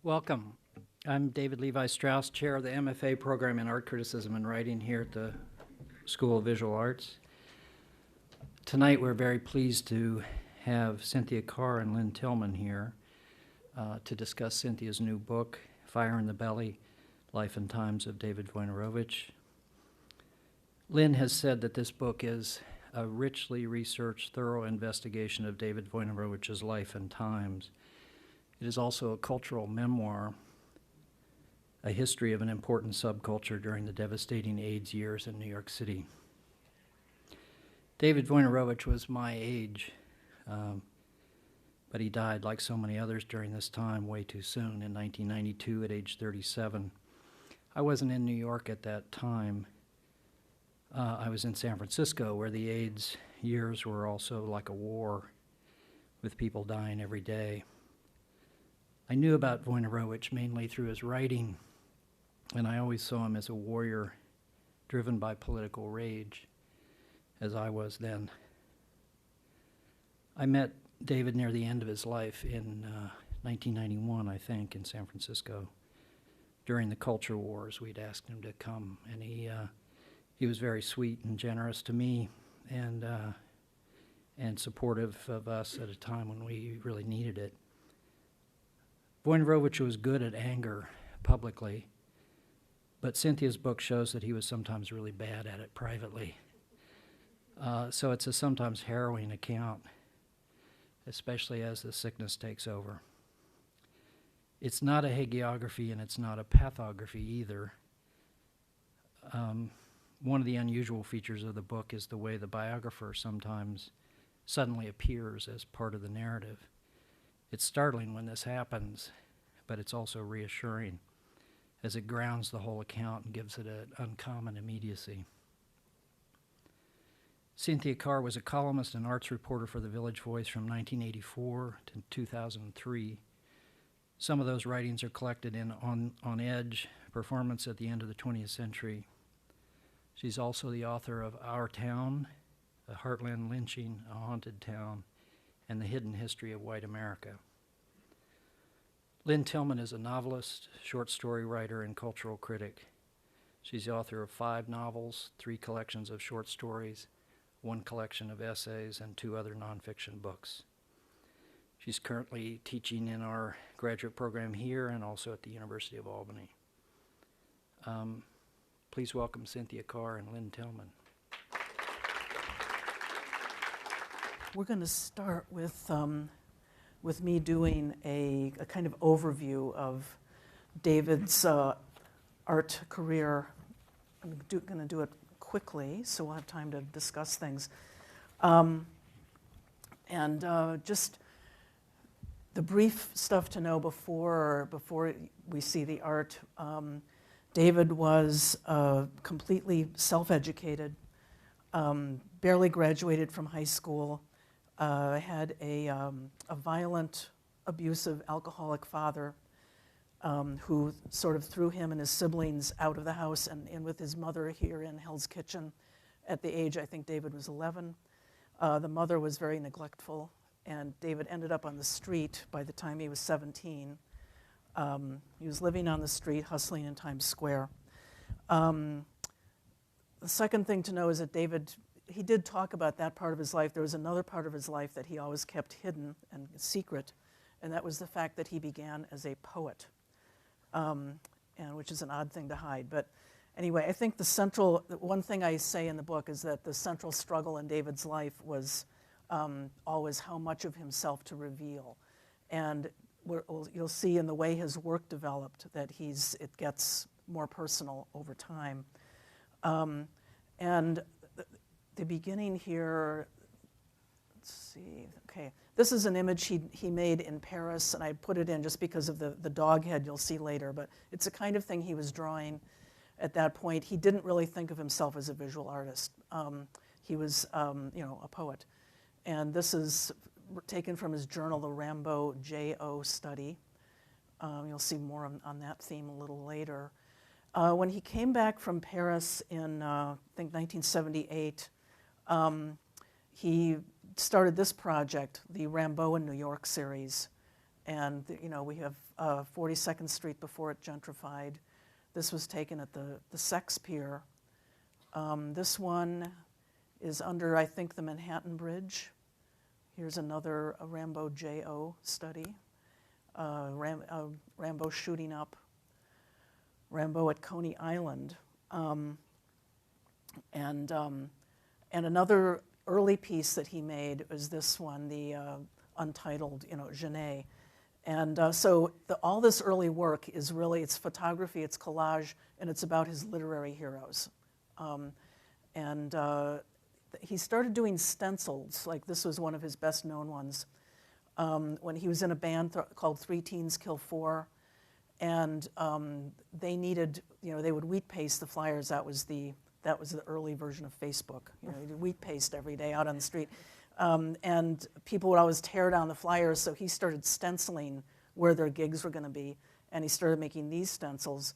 Welcome. I'm David Levi Strauss, chair of the MFA program in art criticism and writing here at the School of Visual Arts. Tonight we're very pleased to have Cynthia Carr Lynne Tillman here to discuss Cynthia's new book, Fire in the Belly, Life and Times of David Wojnarowicz. Lynne has said that this book is a richly researched, thorough investigation of David Wojnarowicz's life and times. It is also a cultural memoir, a history of an important subculture during the devastating AIDS years in New York City. David Wojnarowicz was my age, but he died, like so many others during this time, way too soon in 1992 at age 37. I wasn't in New York at that time. I was in San Francisco, where the AIDS years were also like a war, with people dying every day. I knew about Wojnarowicz mainly through his writing, and I always saw him as a warrior driven by political rage, as I was then. I met David near the end of his life in 1991, I think, in San Francisco. During the culture wars, we'd asked him to come, and he was very sweet and generous to me, and supportive of us at a time when we really needed it. Wojnarowicz was good at anger publicly, but Cynthia's book shows that he was sometimes really bad at it privately. So it's a sometimes harrowing account, especially as the sickness takes over. It's not a hagiography and it's not a pathography either. One of the unusual features of the book is the way the biographer sometimes suddenly appears as part of the narrative. It's startling when this happens, but it's also reassuring as it grounds the whole account and gives it an uncommon immediacy. Cynthia Carr was a columnist and arts reporter for The Village Voice from 1984 to 2003. Some of those writings are collected in On Edge, Performance at the End of the 20th Century. She's also the author of Our Town, A Heartland Lynching, A Haunted Town, and The Hidden History of White America. Lynne Tillman is a novelist, short story writer, and cultural critic. She's the author of 5 novels, 3 collections of short stories, 1 collection of essays, and 2 other nonfiction books. She's currently teaching in our graduate program here and also at the University of Albany. Please welcome Cynthia Carr and Lynne Tillman. We're going to start with me doing a kind of overview of David's art career. I'm going to do it quickly, so we'll have time to discuss things. Just the brief stuff to know before we see the art. David was completely self-educated, barely graduated from high school, had a violent, abusive, alcoholic father who sort of threw him and his siblings out of the house and in with his mother here in Hell's Kitchen at the age, I think David was 11. The mother was very neglectful, and David ended up on the street by the time he was 17. He was living on the street, hustling in Times Square. The second thing to know is that David, he did talk about that part of his life. There was another part of his life that he always kept hidden and secret, and that was the fact that he began as a poet, and which is an odd thing to hide. But anyway, I think one thing I say in the book is that the central struggle in David's life was always how much of himself to reveal. And you'll see in the way his work developed that it gets more personal over time. And the beginning here, let's see, okay. This is an image he made in Paris, and I put it in just because of the dog head you'll see later, but it's the kind of thing he was drawing at that point. He didn't really think of himself as a visual artist. He was, a poet. And this is taken from his journal, the Rambo J.O. study. You'll see more on that theme a little later. When he came back from Paris in, I think, 1978, he started this project, the Rambo in New York series, And we have 42nd Street before it gentrified. This was taken at the Sex Pier. This one is under, I think, the Manhattan Bridge. Here's another Rambo J.O. study. Rambo shooting up. Rambo at Coney Island. And another early piece that he made was this one, the untitled, Genet. And so all this early work is really, it's photography, it's collage, and it's about his literary heroes. He started doing stencils, like this was one of his best known ones, when he was in a band called Three Teens Kill Four, and they needed, they would wheat paste the flyers. That was the early version of Facebook. You did wheat paste every day out on the street. And people would always tear down the flyers, so he started stenciling where their gigs were going to be, and he started making these stencils.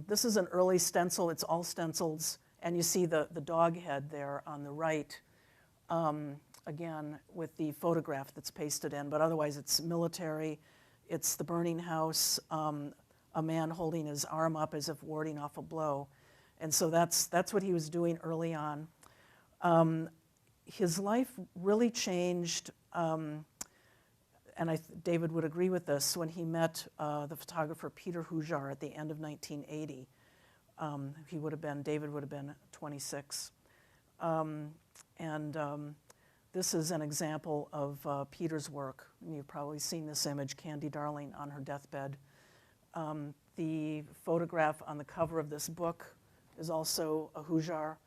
This is an early stencil. It's all stencils, and you see the dog head there on the right, again, with the photograph that's pasted in, but otherwise it's military. It's the burning house, a man holding his arm up as if warding off a blow. And so that's what he was doing early on. His life really changed, and David would agree with this, when he met the photographer Peter Hujar at the end of 1980. David would have been 26. This is an example of Peter's work. You've probably seen this image, Candy Darling on her deathbed. The photograph on the cover of this book is also a Hujar.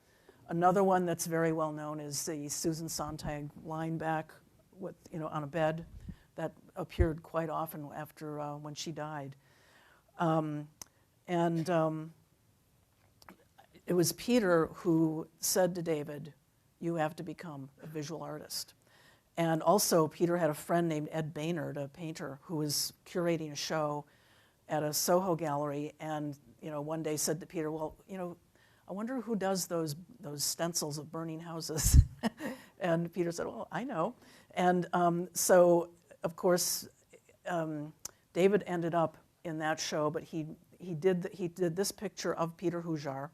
Another one that's very well known is the Susan Sontag line back with, on a bed that appeared quite often after when she died. It was Peter who said to David, "You have to become a visual artist." And also Peter had a friend named Ed Baynard, a painter, who was curating a show at a Soho gallery, and one day said to Peter, "Well, I wonder who does those stencils of burning houses." And Peter said, "Well, I know." And so, of course, David ended up in that show, but he did this picture of Peter Hujar,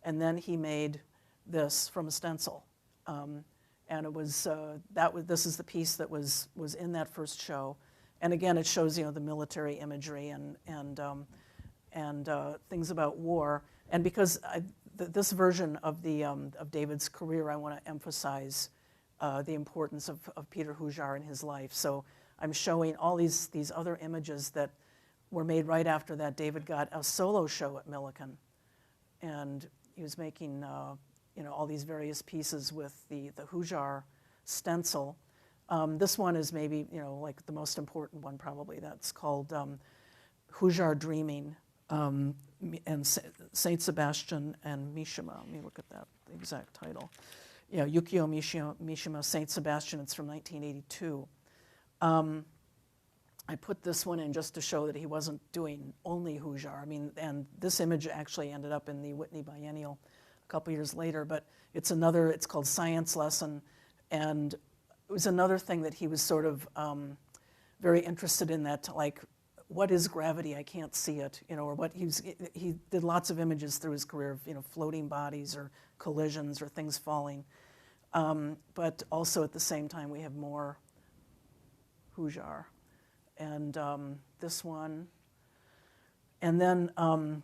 and then he made this from a stencil. And it was this is the piece that was in that first show, and again it shows the military imagery and things about war. And because this version of David's career, I want to emphasize the importance of Peter Hujar in his life. So I'm showing all these other images that were made right after that. David got a solo show at Millikan, and he was making all these various pieces with the Hujar stencil. This one is maybe like the most important one probably. That's called Hujar Dreaming. And Saint Sebastian and Mishima. Let me look at that, the exact title. Yukio Mishima, Saint Sebastian. It's from 1982. I put this one in just to show that he wasn't doing only Hujar. And this image actually ended up in the Whitney Biennial a couple years later. But it's called Science Lesson, and it was another thing that he was sort of very interested in. That what is gravity? I can't see it, or what he did lots of images through his career of, floating bodies or collisions or things falling. But also at the same time, we have more Hujar. And this one. And then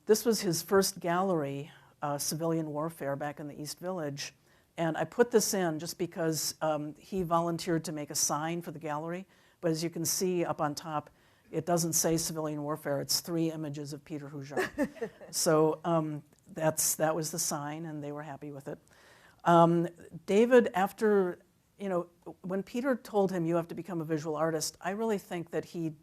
this was his first gallery, Civilian Warfare, back in the East Village. And I put this in just because he volunteered to make a sign for the gallery. But as you can see up on top, it doesn't say Civilian Warfare. It's 3 images of Peter Hujar. So that was the sign, and they were happy with it. David, after, when Peter told him, "You have to become a visual artist," I really think that he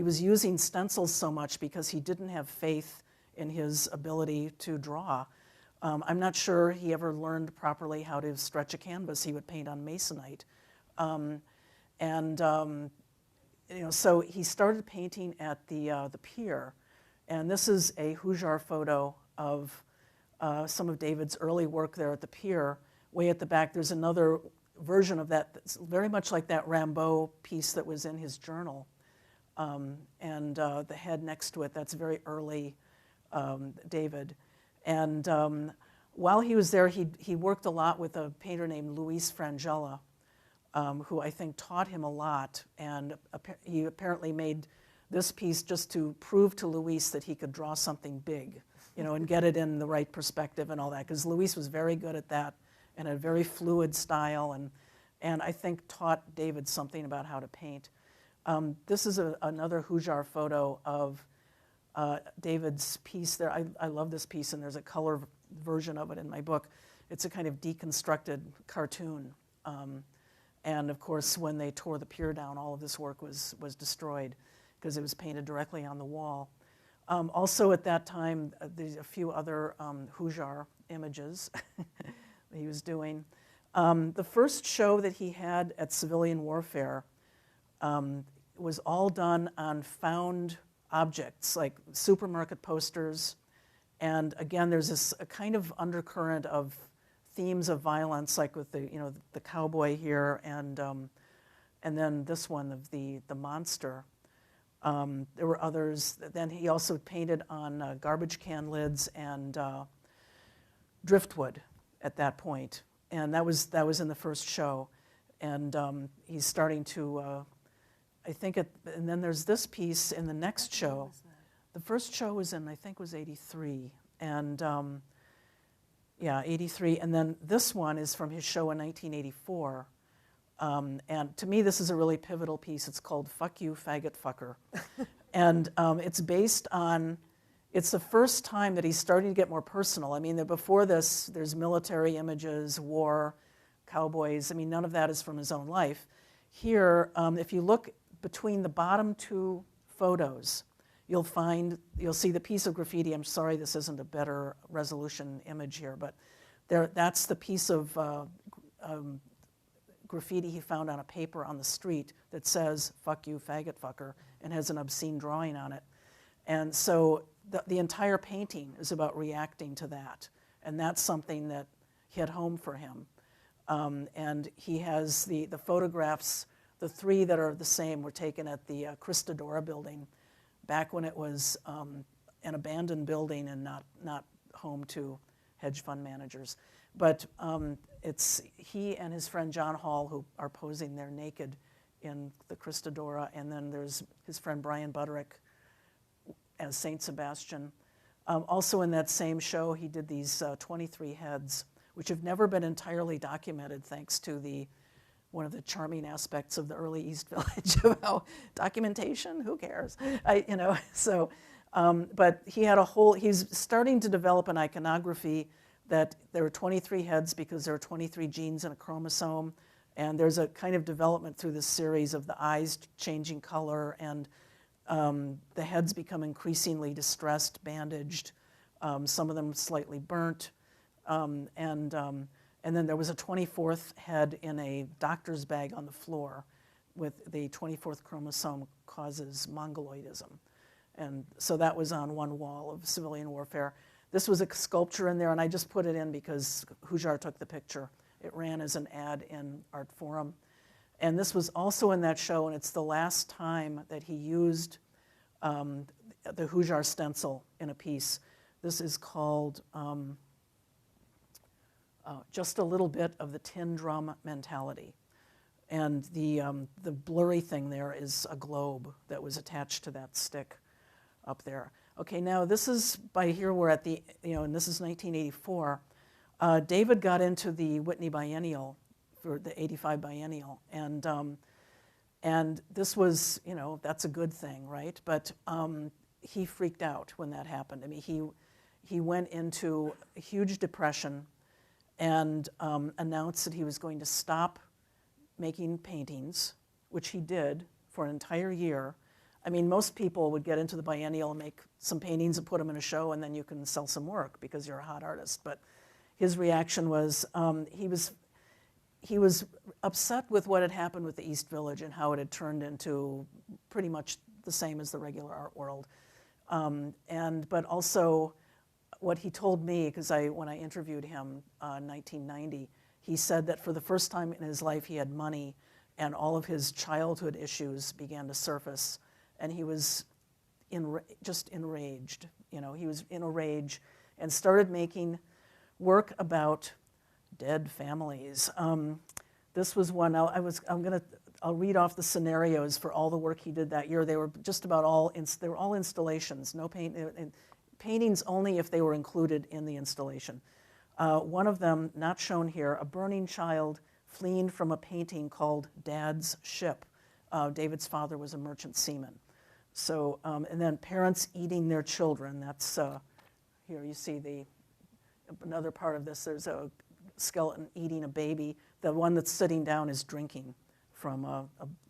was using stencils so much because he didn't have faith in his ability to draw. I'm not sure he ever learned properly how to stretch a canvas. He would paint on masonite. So he started painting at the pier, and this is a Hujar photo of some of David's early work there at the pier. Way at the back, there's another version of that that's very much like that Rambo piece that was in his journal. and the head next to it, that's very early David. And while he was there, he worked a lot with a painter named Luis Frangella, who I think taught him a lot. And he apparently made this piece just to prove to Luis that he could draw something big, and get it in the right perspective and all that, because Luis was very good at that and a very fluid style, and I think taught David something about how to paint. This is another Hujar photo of David's piece there. I love this piece, and there's a color version of it in my book. It's a kind of deconstructed cartoon. And of course, when they tore the pier down, all of this work was destroyed because it was painted directly on the wall. Also at that time, there's a few other Hujar images that he was doing. The first show that he had at Civilian Warfare was all done on found objects, like supermarket posters. And again, there's a kind of undercurrent of themes of violence, like with the cowboy here, and then this one of the monster. There were others. Then he also painted on garbage can lids and driftwood at that point, and that was in the first show. And he's starting to, and then there's this piece in the next show. The first show was in, I think, was 83, and 83. And then this one is from his show in 1984. And to me, this is a really pivotal piece. It's called Fuck You, Faggot Fucker. And it's based on, it's the first time that he's starting to get more personal. I mean, before this, there's military images, war, cowboys. I mean, none of that is from his own life. Here, if you look between the bottom two photos, you'll see the piece of graffiti. I'm sorry this isn't a better resolution image here, but that's the piece of graffiti he found on a paper on the street that says, "Fuck you, faggot fucker," and has an obscene drawing on it. And so the entire painting is about reacting to that. And that's something that hit home for him. And he has the photographs, the three that are the same were taken at the Christodora building back when it was an abandoned building and not home to hedge fund managers. But it's he and his friend John Hall who are posing there naked in the Christodora, and then there's his friend Brian Butterick as Saint Sebastian. Also in that same show, he did these 23 heads, which have never been entirely documented, thanks to one of the charming aspects of the early East Village about documentation. Who cares? But he had he's starting to develop an iconography that there were 23 heads because there are 23 genes in a chromosome, and there's a kind of development through this series of the eyes changing color and the heads become increasingly distressed, bandaged, some of them slightly burnt, and then there was a 24th head in a doctor's bag on the floor with the 24th chromosome causes mongoloidism. And so that was on one wall of Civilian Warfare. This was a sculpture in there, and I just put it in because Hujar took the picture. It ran as an ad in Art Forum. And this was also in that show, and it's the last time that he used the Hujar stencil in a piece. This is called Just a Little Bit of the Tin Drum Mentality. And the blurry thing there is a globe that was attached to that stick up there. Okay, now this is, by here we're at and this is 1984. David got into the Whitney Biennial, for the 85 Biennial, and this was, that's a good thing, right? But he freaked out when that happened. I mean, he went into a huge depression and announced that he was going to stop making paintings, which he did for an entire year. I mean, most people would get into the biennial and make some paintings and put them in a show, and then you can sell some work because you're a hot artist. But his reaction was he was upset with what had happened with the East Village and how it had turned into pretty much the same as the regular art world. But also what he told me, because when I interviewed him in 1990, he said that for the first time in his life he had money and all of his childhood issues began to surface. and he was just enraged. You know, he was in a rage and started making work about dead families. This was one. I'll read off the scenarios for all the work he did that year. They were just about all. They were all installations. No paintings only if they were included in the installation. One of them, not shown here, a burning child fleeing from a painting called Dad's Ship. David's father was a merchant seaman. So, and then parents eating their children. That's, here you see another part of this. There's a skeleton eating a baby. The one that's sitting down is drinking from a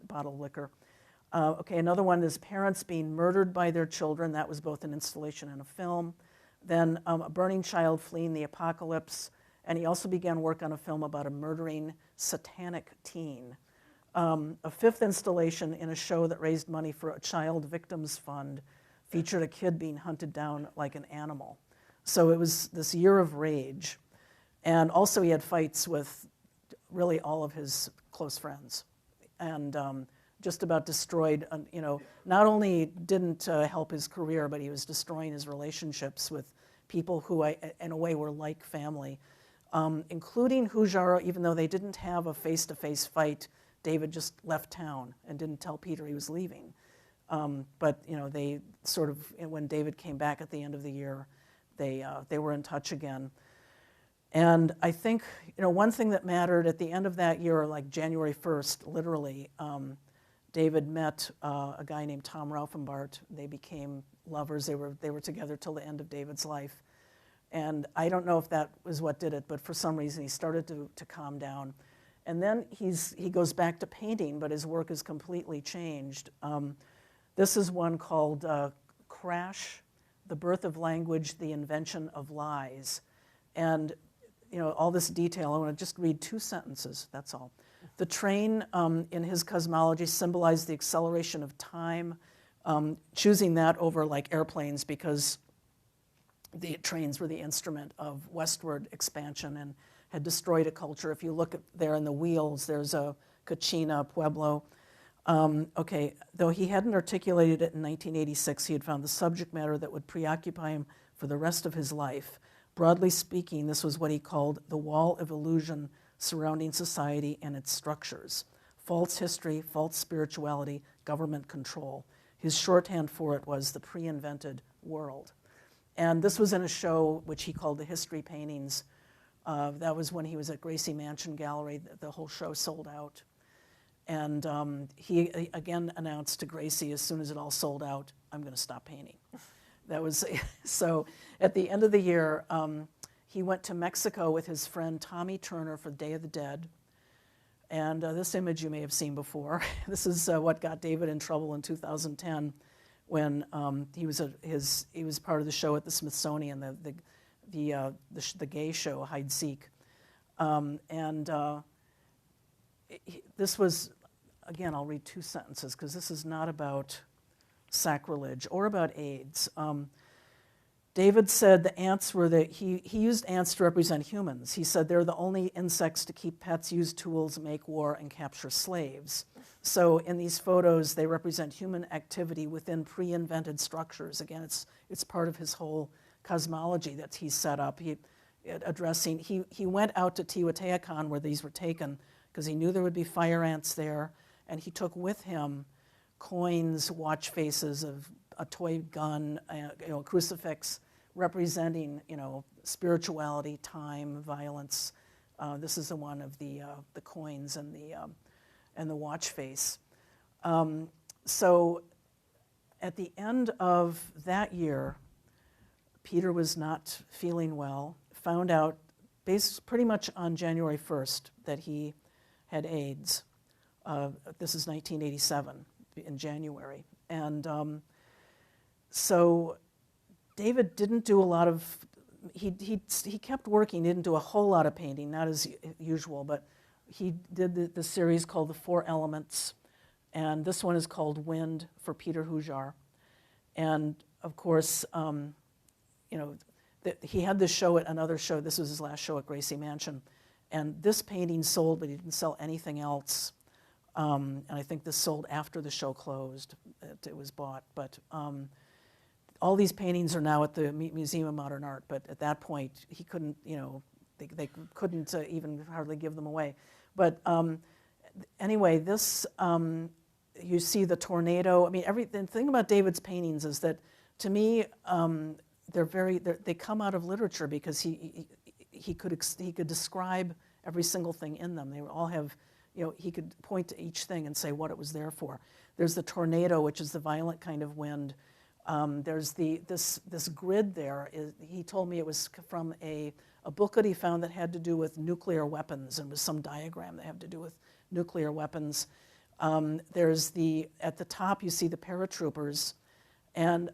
bottle of liquor. Okay, another one is parents being murdered by their children. That was both an installation and a film. Then a burning child fleeing the apocalypse. And he also began work on a film about a murdering satanic teen. A fifth installation in a show that raised money for a child victims fund featured a kid being hunted down like an animal. So it was this year of rage. And also he had fights with really all of his close friends. And just about destroyed, you know, not only didn't help his career, but he was destroying his relationships with people who, in a way, were like family, including Hujar. Even though they didn't have a face-to-face fight, David just left town and didn't tell Peter he was leaving. But, you know, they sort of, when David came back at the end of the year, they were in touch again. And I think, you know, one thing that mattered at the end of that year, like January 1st, literally, David met a guy named Tom Raufenbart. They became lovers. They were together till the end of David's life. And I don't know if that was what did it, but for some reason he started to calm down. And then he goes back to painting, but his work is completely changed. This is one called Crash, The Birth of Language, The Invention of Lies. And, you know, all this detail, I want to just read 2 sentences, that's all. The train, in his cosmology, symbolized the acceleration of time, choosing that over like airplanes because the trains were the instrument of westward expansion and had destroyed a culture. If you look there in the wheels, there's a Kachina, Pueblo. Okay, though he hadn't articulated it in 1986, he had found the subject matter that would preoccupy him for the rest of his life. Broadly speaking, this was what he called the wall of illusion surrounding society and its structures. False history, false spirituality, government control. His shorthand for it was the pre-invented world. And this was in a show which he called the History Paintings. That was when he was at Gracie Mansion Gallery. The whole show sold out. And he again announced to Gracie, as soon as it all sold out, I'm going to stop painting. That was, so at the end of the year, he went to Mexico with his friend Tommy Turner for Day of the Dead. And this image you may have seen before. This is what got David in trouble in 2010 when he was part of the show at the Smithsonian, the gay show, Hide Seek. This was, again, I'll read 2 sentences because this is not about sacrilege or about AIDS. David said the ants were he used ants to represent humans. He said they're the only insects to keep pets, use tools, make war, and capture slaves. So in these photos, they represent human activity within pre-invented structures. Again, it's part of his whole cosmology that he set up. He went out to Teotihuacan where these were taken because he knew there would be fire ants there, and he took with him coins, watch faces of a toy gun, a crucifix representing, spirituality, time, violence. This is the one of the coins and the watch face. So at the end of that year, Peter was not feeling well, found out pretty much on January 1st that he had AIDS. This is 1987 in January. And so David didn't do a lot of, he kept working, didn't do a whole lot of painting, not as usual, but he did the series called The Four Elements, and this one is called Wind for Peter Hujar. And of course, he had this show at another show, this was his last show at Gracie Mansion, and this painting sold, but he didn't sell anything else. And I think this sold after the show closed. It was bought. But all these paintings are now at the Museum of Modern Art. But at that point, he couldn't, they couldn't even hardly give them away. But anyway, this, you see the tornado. I mean, the thing about David's paintings is that, to me, they come out of literature because he could describe every single thing in them. They all have, he could point to each thing and say what it was there for. There's the tornado, which is the violent kind of wind. There's this grid there. He told me it was from a book that he found that had to do with nuclear weapons, and was some diagram that had to do with nuclear weapons. There's at the top you see the paratroopers, and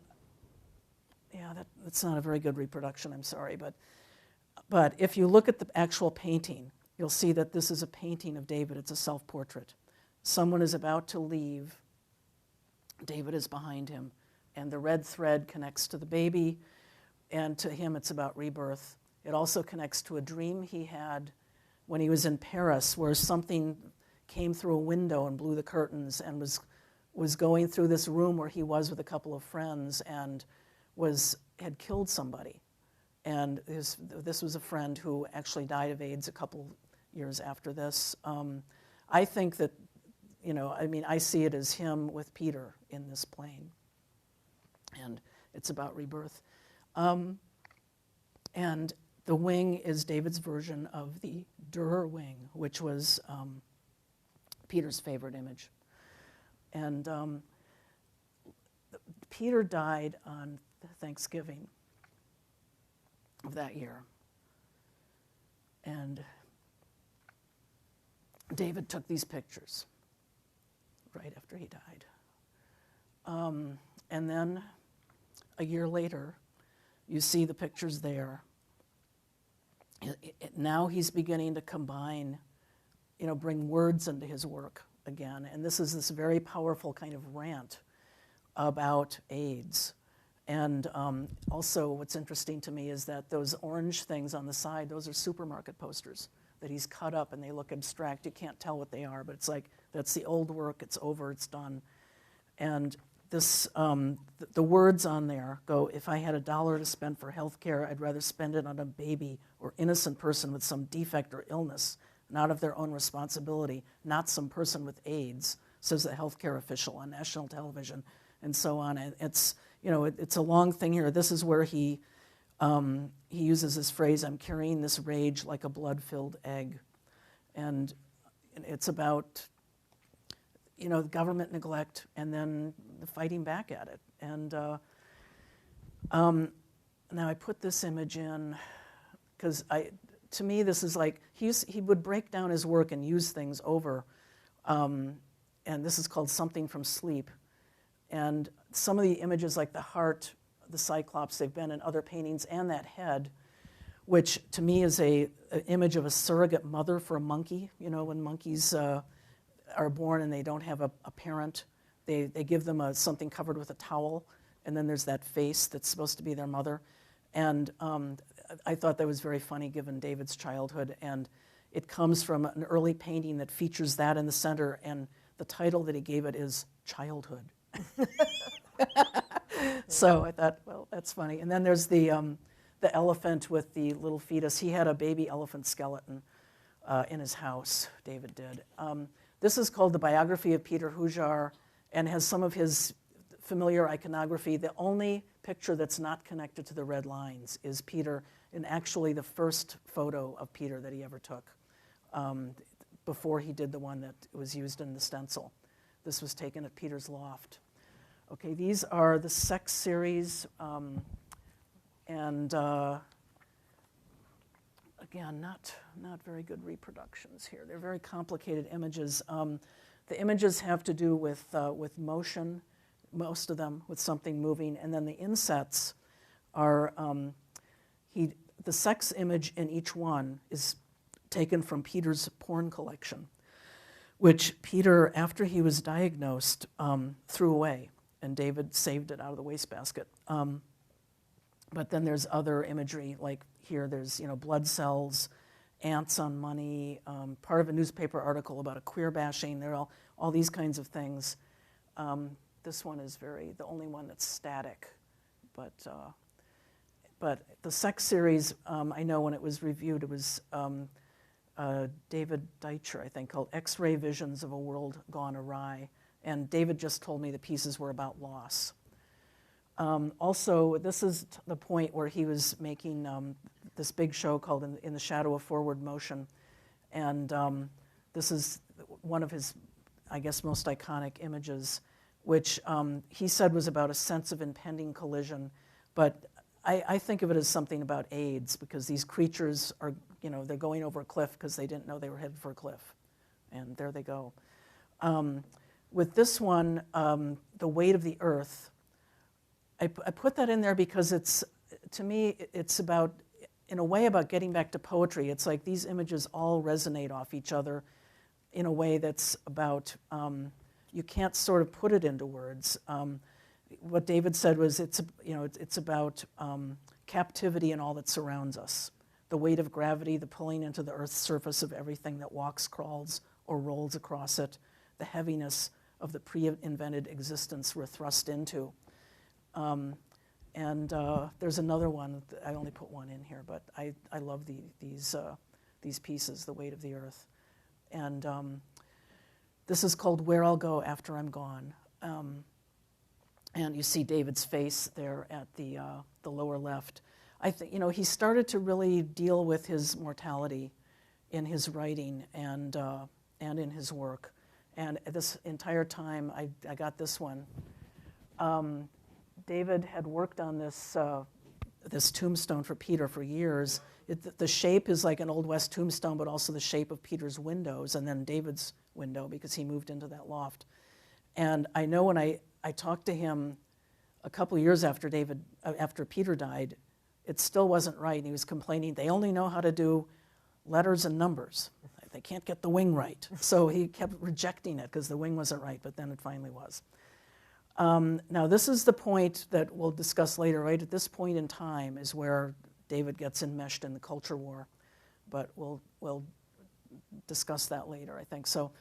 yeah, that's not a very good reproduction, I'm sorry, but if you look at the actual painting, you'll see that this is a painting of David. It's a self-portrait. Someone is about to leave. David is behind him, and the red thread connects to the baby, and to him it's about rebirth. It also connects to a dream he had when he was in Paris, where something came through a window and blew the curtains, and was going through this room where he was with a couple of friends, and had killed somebody. And this was a friend who actually died of AIDS a couple years after this. I think that, I see it as him with Peter in this plane. And it's about rebirth. And the wing is David's version of the Der wing, which was Peter's favorite image. And Peter died on Thanksgiving of that year. And David took these pictures right after he died. And then a year later, you see the pictures there. Now he's beginning to combine, bring words into his work again. And this is this very powerful kind of rant about AIDS. And also what's interesting to me is that those orange things on the side, those are supermarket posters that he's cut up, and they look abstract. You can't tell what they are, but it's like, that's the old work, it's over, it's done. And this, the words on there go, if I had $1 to spend for health care, I'd rather spend it on a baby or innocent person with some defect or illness, not of their own responsibility, not some person with AIDS, says the healthcare official on national television, and so on. And it's, it's a long thing here. This is where he uses this phrase, I'm carrying this rage like a blood-filled egg. And it's about, government neglect and then the fighting back at it. And now I put this image in because to me this is like, he would break down his work and use things over. And this is called Something from Sleep. And some of the images like the heart, the Cyclops, they've been in other paintings, and that head, which to me is an image of a surrogate mother for a monkey. When monkeys are born and they don't have a parent, they give them something covered with a towel, and then there's that face that's supposed to be their mother. And I thought that was very funny given David's childhood, and it comes from an early painting that features that in the center, and the title that he gave it is Childhood. So I thought, well, that's funny. And then there's the elephant with the little fetus. He had a baby elephant skeleton in his house, David did. This is called the biography of Peter Hujar, and has some of his familiar iconography. The only picture that's not connected to the red lines is Peter, and actually the first photo of Peter that he ever took before he did the one that was used in the stencil. This was taken at Peter's loft. Okay, these are the sex series, and again, not very good reproductions here. They're very complicated images. The images have to do with motion, most of them with something moving, and then the insets are, the sex image in each one is taken from Peter's porn collection, which Peter, after he was diagnosed, threw away, and David saved it out of the wastebasket. But then there's other imagery, like here there's blood cells, ants on money, part of a newspaper article about a queer bashing. There are all these kinds of things. This one is the only one that's static, but the sex series, I know when it was reviewed, it was David Deitcher, I think, called X-Ray Visions of a World Gone Awry, and David just told me the pieces were about loss. Also, this is the point where he was making this big show called In the Shadow of Forward Motion, and this is one of his, I guess, most iconic images, which he said was about a sense of impending collision, but I think of it as something about AIDS, because these creatures are, they're going over a cliff because they didn't know they were headed for a cliff, and there they go. With this one, The Weight of the Earth, I put that in there because to me, it's about, in a way, about getting back to poetry. It's like these images all resonate off each other in a way that's about, you can't sort of put it into words. What David said was it's about captivity and all that surrounds us. The weight of gravity, the pulling into the earth's surface of everything that walks, crawls, or rolls across it, the heaviness of the pre-invented existence we're thrust into. There's another one, I only put one in here, but I love these pieces, The Weight of the Earth. And this is called Where I'll Go After I'm Gone. And you see David's face there at the lower left. I think, he started to really deal with his mortality in his writing and in his work. And this entire time, I got this one. David had worked on this tombstone for Peter for years. The shape is like an Old West tombstone, but also the shape of Peter's windows, and then David's window, because he moved into that loft. And I know when I talked to him a couple of years after Peter died, it still wasn't right. And he was complaining, they only know how to do letters and numbers. They can't get the wing right. So he kept rejecting it because the wing wasn't right, but then it finally was. Now this is the point that we'll discuss later, right? At this point in time is where David gets enmeshed in the culture war, but we'll discuss that later, I think. So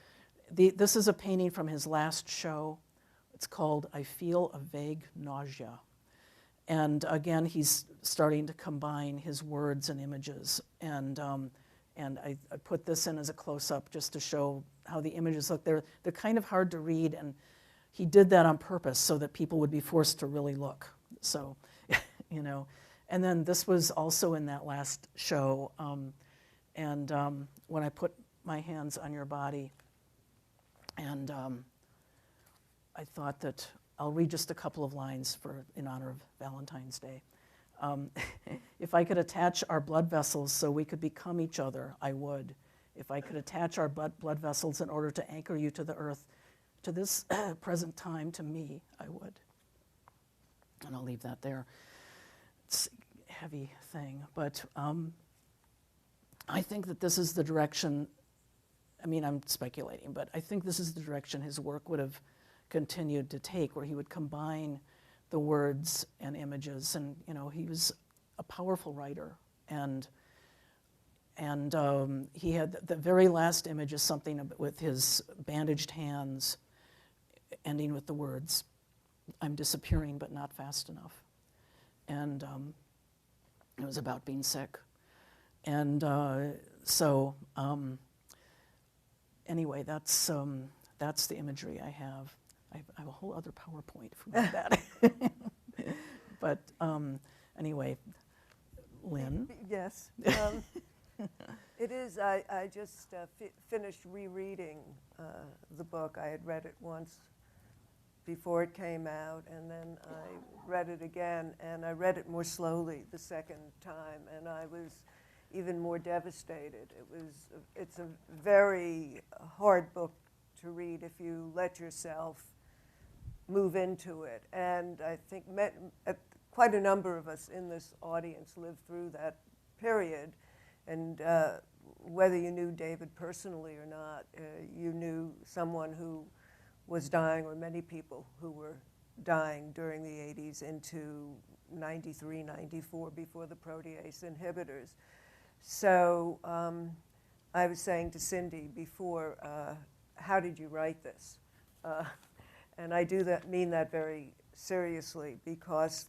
this is a painting from his last show. It's called I Feel a Vague Nausea. And again, he's starting to combine his words and images. And I put this in as a close-up just to show how the images look. They're kind of hard to read, and he did that on purpose so that people would be forced to really look. So, And then this was also in that last show. When I put my hands on your body, and I thought that I'll read just a couple of lines in honor of Valentine's Day. If I could attach our blood vessels so we could become each other, I would. If I could attach our blood vessels in order to anchor you to the earth, to this present time, to me, I would. And I'll leave that there. It's a heavy thing, but I think that this is the direction, I'm speculating, but I think this is the direction his work would have continued to take, where he would combine the words and images. And he was a powerful writer, and he had the very last image is something with his bandaged hands, ending with the words, "I'm disappearing, but not fast enough." And it was about being sick. And anyway, that's the imagery I have. I have a whole other PowerPoint for that. But anyway, Lynn? Yes. It is. I just finished rereading the book. I had read it once before it came out, and then I read it again, and I read it more slowly the second time, and I was even more devastated. It's a very hard book to read if you let yourself move into it. And I think quite a number of us in this audience lived through that period. And whether you knew David personally or not, you knew someone who was dying, or many people who were dying during the 80s into 93, 94, before the protease inhibitors. So I was saying to Cindy before, how did you write this? And I mean that very seriously, because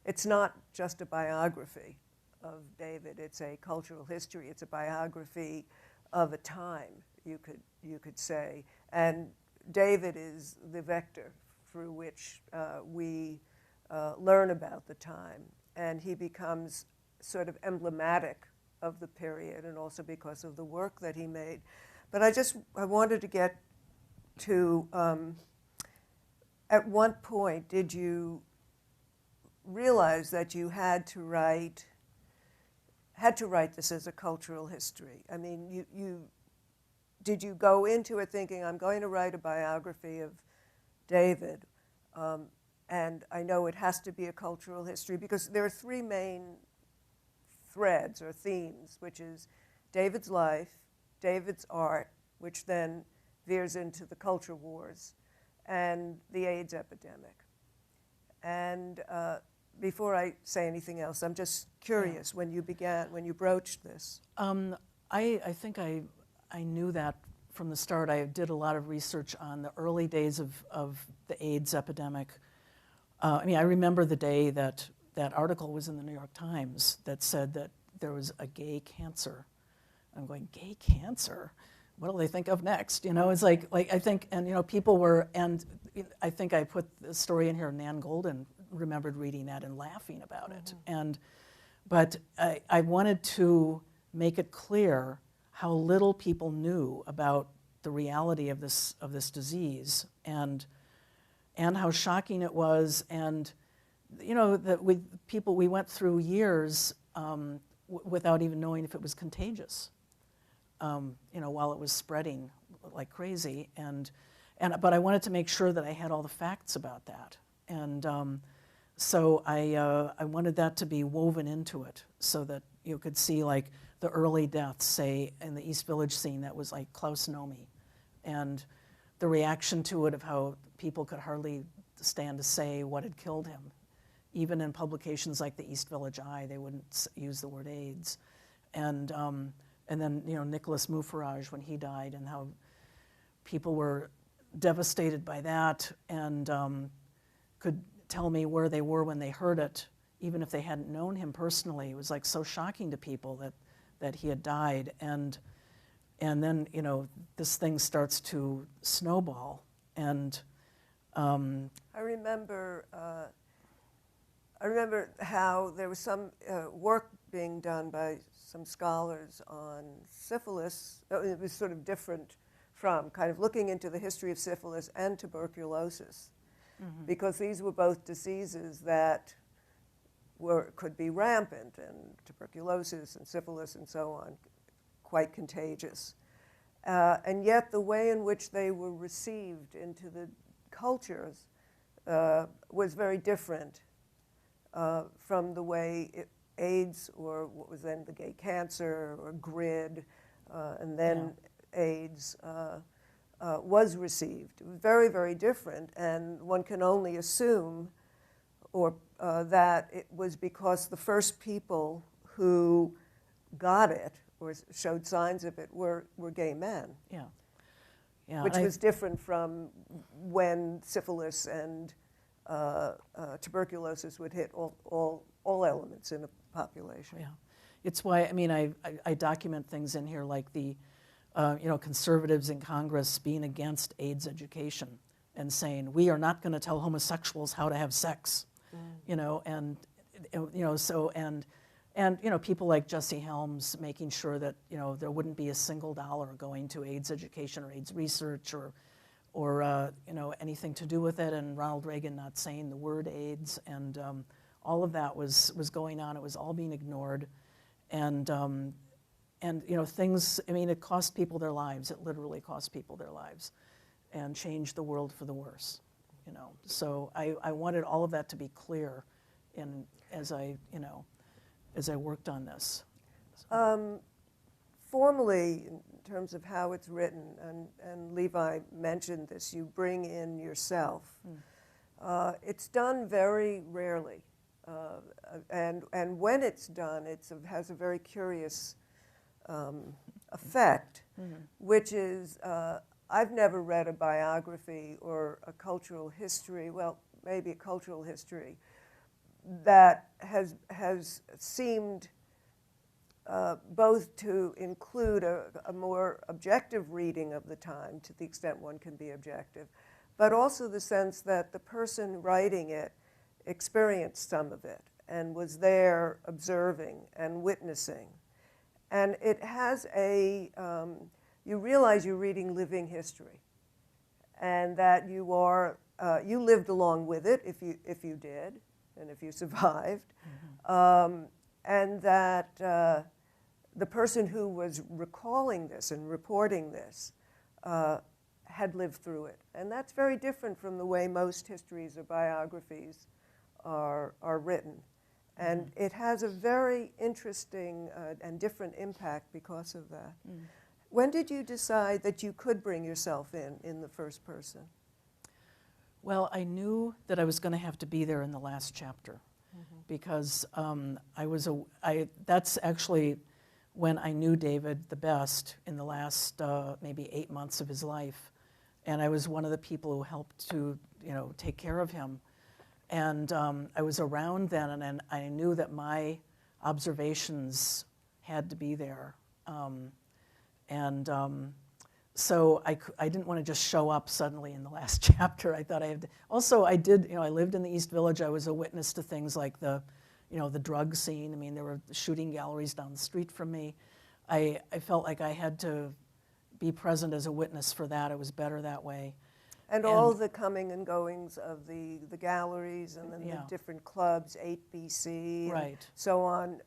it's not just a biography of David. It's a cultural history. It's a biography of a time, you could say. And David is the vector through which we learn about the time. And he becomes sort of emblematic of the period, and also because of the work that he made. But I wanted to get to, at what point did you realize that you had to write this as a cultural history? I mean, did you go into it thinking, I'm going to write a biography of David, and I know it has to be a cultural history, because there are three main threads or themes, which is David's life, David's art, which then veers into the culture wars, and the AIDS epidemic. And before I say anything else, I'm just curious, when you broached this. I think I knew that from the start. I did a lot of research on the early days of the AIDS epidemic. I mean, I remember the day that article was in the New York Times that said that there was a gay cancer. I'm going, gay cancer? What will they think of next? You know, it's like I think, and you know, people were, and I think I put the story in here. Nan Golden remembered reading that and laughing about it. But I wanted to make it clear how little people knew about the reality of this disease, and how shocking it was, and you know that we went through years without even knowing if it was contagious. You know, while it was spreading like crazy, but I wanted to make sure that I had all the facts about that, and so I wanted that to be woven into it, so that you could see like the early deaths, say in the East Village scene, that was like Klaus Nomi, and the reaction to it of how people could hardly stand to say what had killed him. Even in publications like the East Village Eye, they wouldn't use the word AIDS, and then, you know, Nicholas Moufarage when he died, and how people were devastated by that, and could tell me where they were when they heard it, even if they hadn't known him personally. It was like so shocking to people that he had died, and then, you know, this thing starts to snowball, and I remember how there was some work being done by some scholars on syphilis. It was sort of different from kind of looking into the history of syphilis and tuberculosis, because these were both diseases that could be rampant, and tuberculosis and syphilis and so on, quite contagious. And yet the way in which they were received into the cultures was very different from the way AIDS, or what was then the gay cancer, or GRID, and then AIDS was received. It was very, very different, and one can only assume that it was because the first people who got it or showed signs of it were gay men. yeah, Which was different from when syphilis and tuberculosis would hit all elements in a population. yeah. It's why, I mean, I document things in here like the conservatives in Congress being against AIDS education and saying, we are not going to tell homosexuals how to have sex, you know, and people like Jesse Helms making sure that, you know, there wouldn't be a single dollar going to AIDS education or AIDS research or anything to do with it, and Ronald Reagan not saying the word AIDS, and all of that was going on. It was all being ignored, and you know, things. I mean, it cost people their lives. It literally cost people their lives, and changed the world for the worse. You know, so I wanted all of that to be clear, as I worked on this. Formally, in terms of how it's written, and Levi mentioned this, you bring in yourself. It's done very rarely, and when it's done, it has a very curious effect, which is I've never read a biography or a cultural history, well, maybe a cultural history, that has seemed both to include a more objective reading of the time, to the extent one can be objective, but also the sense that the person writing it experienced some of it and was there observing and witnessing. And it has you realize you're reading living history, and that you lived along with it if you did, and if you survived, and that the person who was recalling this and reporting this had lived through it. And that's very different from the way most histories or biographies are written. And it has a very interesting and different impact because of that. When did you decide that you could bring yourself in the first person? Well, I knew that I was going to have to be there in the last chapter, because that's actually when I knew David the best, in the last maybe 8 months of his life. And I was one of the people who helped to, take care of him. And I was around then, and I knew that my observations had to be there. So I didn't want to just show up suddenly in the last chapter. I thought I had to. Also, I lived in the East Village. I was a witness to things like the drug scene. I mean, there were shooting galleries down the street from me. I felt like I had to be present as a witness for that. It was better that way. And all the coming and goings of the galleries and then the different clubs, 8BC, and so on.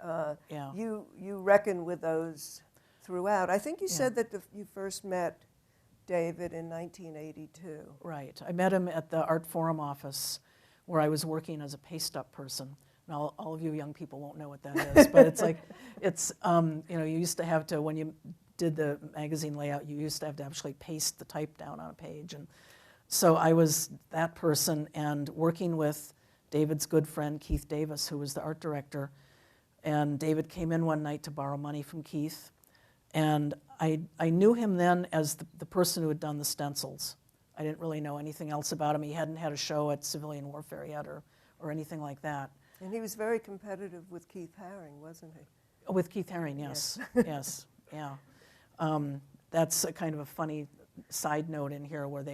You reckon with those throughout. I think you said that you first met David in 1982. Right. I met him at the Art Forum office, where I was working as a paste-up person. Now, all of you young people won't know what that is, but you used to have to, when you did the magazine layout, you used to have to actually paste the type down on a page. And so I was that person, and working with David's good friend, Keith Davis, who was the art director. And David came in one night to borrow money from Keith. And I knew him then as the person who had done the stencils. I didn't really know anything else about him. He hadn't had a show at Civilian Warfare yet or anything like that. And he was very competitive with Keith Haring, wasn't he? With Keith Haring, yes. Yes, yeah. That's a kind of a funny side note in here, where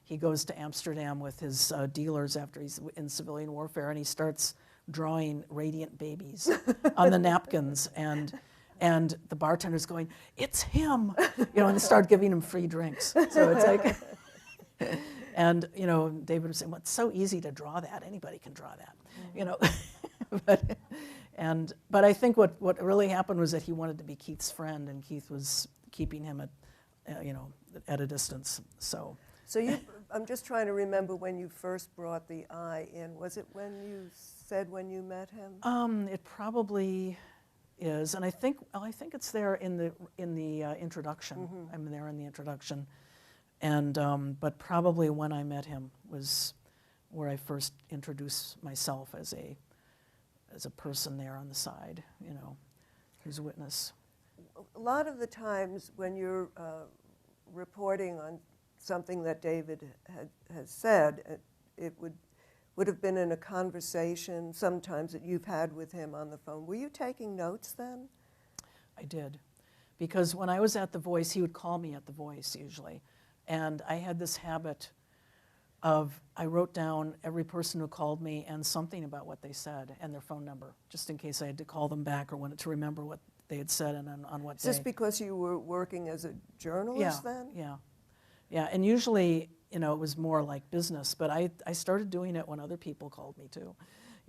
he goes to Amsterdam with his dealers after he's in civilian warfare, and he starts drawing radiant babies on the napkins, and the bartender's going, "It's him," and they start giving him free drinks. So it's like, and David was saying, "Well, it's so easy to draw that. Anybody can draw that," But I think what really happened was that he wanted to be Keith's friend, and Keith was keeping him at a distance. So I'm just trying to remember when you first brought the eye in. Was it when you said when you met him? It probably is, and I think it's there in the introduction. I'm there in the introduction, and but probably when I met him was where I first introduced myself as a person there on the side, who's a witness. A lot of the times when you're reporting on something that David has said, it would have been in a conversation sometimes that you've had with him on the phone. Were you taking notes then? I did, because when I was at The Voice, he would call me at The Voice usually, and I had this habit I wrote down every person who called me and something about what they said and their phone number, just in case I had to call them back or wanted to remember what they had said and on what day. Is this because you were working as a journalist then? Yeah, and usually, it was more like business, but I started doing it when other people called me too,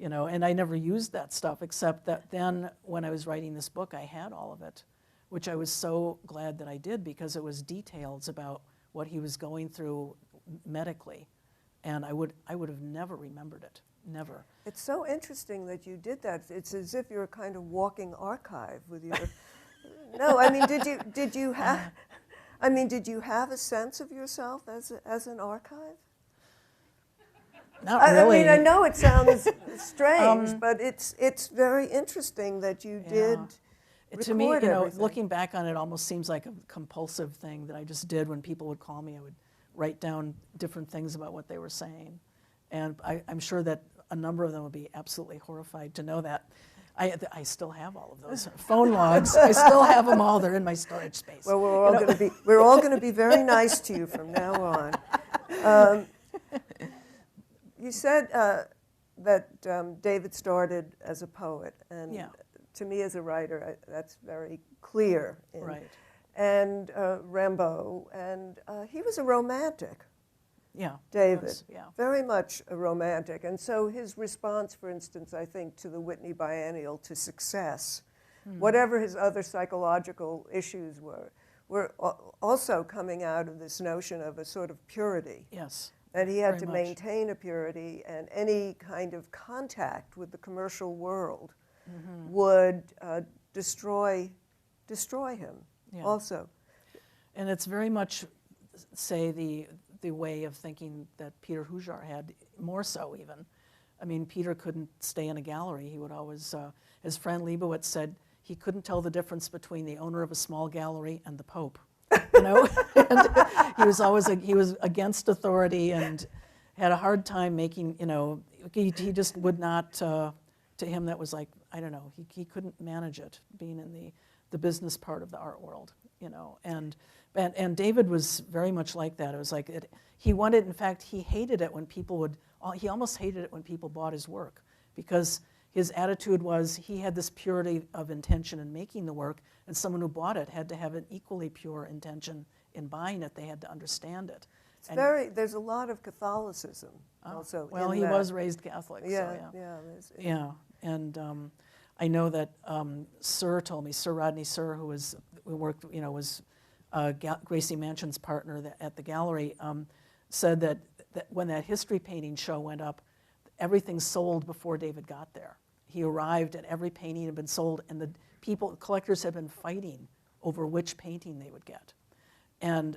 and I never used that stuff, except that then when I was writing this book, I had all of it, which I was so glad that I did, because it was details about what he was going through medically. And I would have never remembered it, never. It's so interesting that you did that. It's as if you're a kind of walking archive with your. No, I mean, did you have a sense of yourself as an archive? Not really. I know it sounds strange, but it's very interesting that you did. To me, record everything. looking back on it, almost seems like a compulsive thing that I just did when people would call me. I would write down different things about what they were saying. And I'm sure that a number of them would be absolutely horrified to know that. I still have all of those phone logs. I still have them all. They're in my storage space. Well, we're all going to be very nice to you from now on. You said that David started as a poet, and Yeah. to me as a writer, that's very clear. Right. And Rimbaud, and he was a romantic. Yeah. David, Yes, yeah. very much a romantic. And so his response, for instance, I think, to the Whitney Biennial, to success, whatever his other psychological issues were also coming out of this notion of a sort of purity. Yes. That he had Very to much. maintain a purity, and any kind of contact with the commercial world would destroy him Yeah. also. And it's very much, say, the way of thinking that Peter Hujar had, more so even. I mean, Peter couldn't stay in a gallery. He would always, his friend Leibowitz said, he couldn't tell the difference between the owner of a small gallery and the Pope. And he was always he was against authority and had a hard time making. He just would not. To him, that was like, I don't know. He couldn't manage it, being in the business part of the art world. And David was very much like that. It was like he wanted. In fact, he hated it when people would. He almost hated it when people bought his work, because his attitude was he had this purity of intention in making the work, and someone who bought it had to have an equally pure intention in buying it. They had to understand it. There's a lot of Catholicism also. Well, in he that. was raised Catholic. Yeah, So, yeah. yeah. And I know that Sir told me, Sir Rodney Sir, was Gracie Mansion's partner at the gallery, said that when that history painting show went up, everything sold before David got there. He arrived and every painting had been sold, and the collectors had been fighting over which painting they would get. And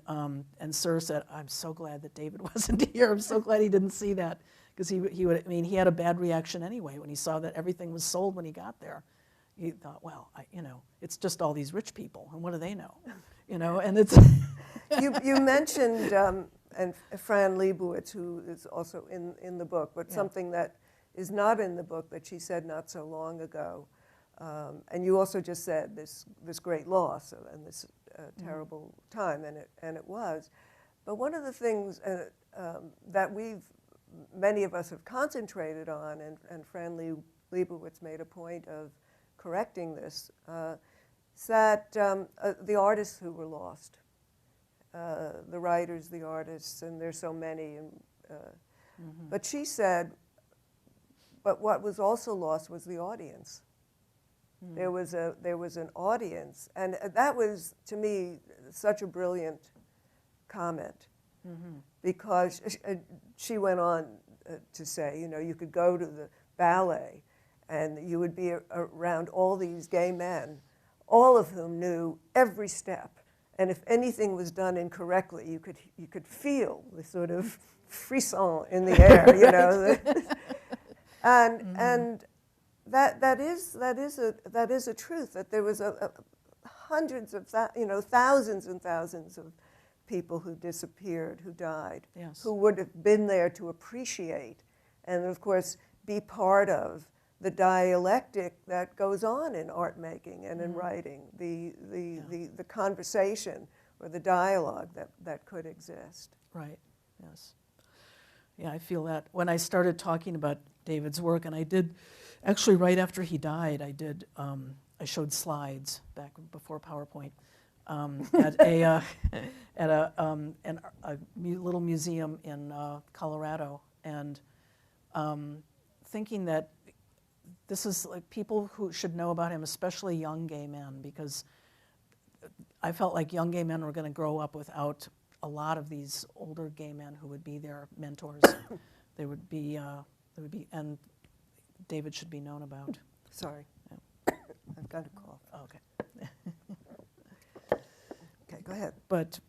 Sir said, "I'm so glad that David wasn't here. I'm so glad he didn't see that, because he had a bad reaction anyway when he saw that everything was sold when he got there. He thought, well, it's just all these rich people, and what do they know, And it's You mentioned and Fran Lebowitz, who is also in the book, but something that is not in the book that she said not so long ago. And you also just said this great loss and this terrible time, and it was. But one of the things that many of us have concentrated on, and Fran Lebowitz made a point of correcting this, is that the artists who were lost, the writers, the artists, and there's so many. But she said, but what was also lost was the audience. There was an audience, and that was, to me, such a brilliant comment, because she went on to say, you could go to the ballet, and you would be around all these gay men, all of whom knew every step, and if anything was done incorrectly, you could feel the sort of frisson in the air, and that is a truth, that there was hundreds of thousands and thousands of people who disappeared, who died, Yes. who would have been there to appreciate and of course be part of the dialectic that goes on in art making and in writing, the conversation or the dialogue that could exist. Right, yes. Yeah, I feel that. When I started talking about David's work, and I did, actually right after he died, I showed slides back before PowerPoint at a little museum in Colorado, and thinking that this is like people who should know about him, especially young gay men, because I felt like young gay men were going to grow up without a lot of these older gay men who would be their mentors. They would be, and David should be known about. Sorry, I've got a cough. Oh, okay. Okay, go ahead. But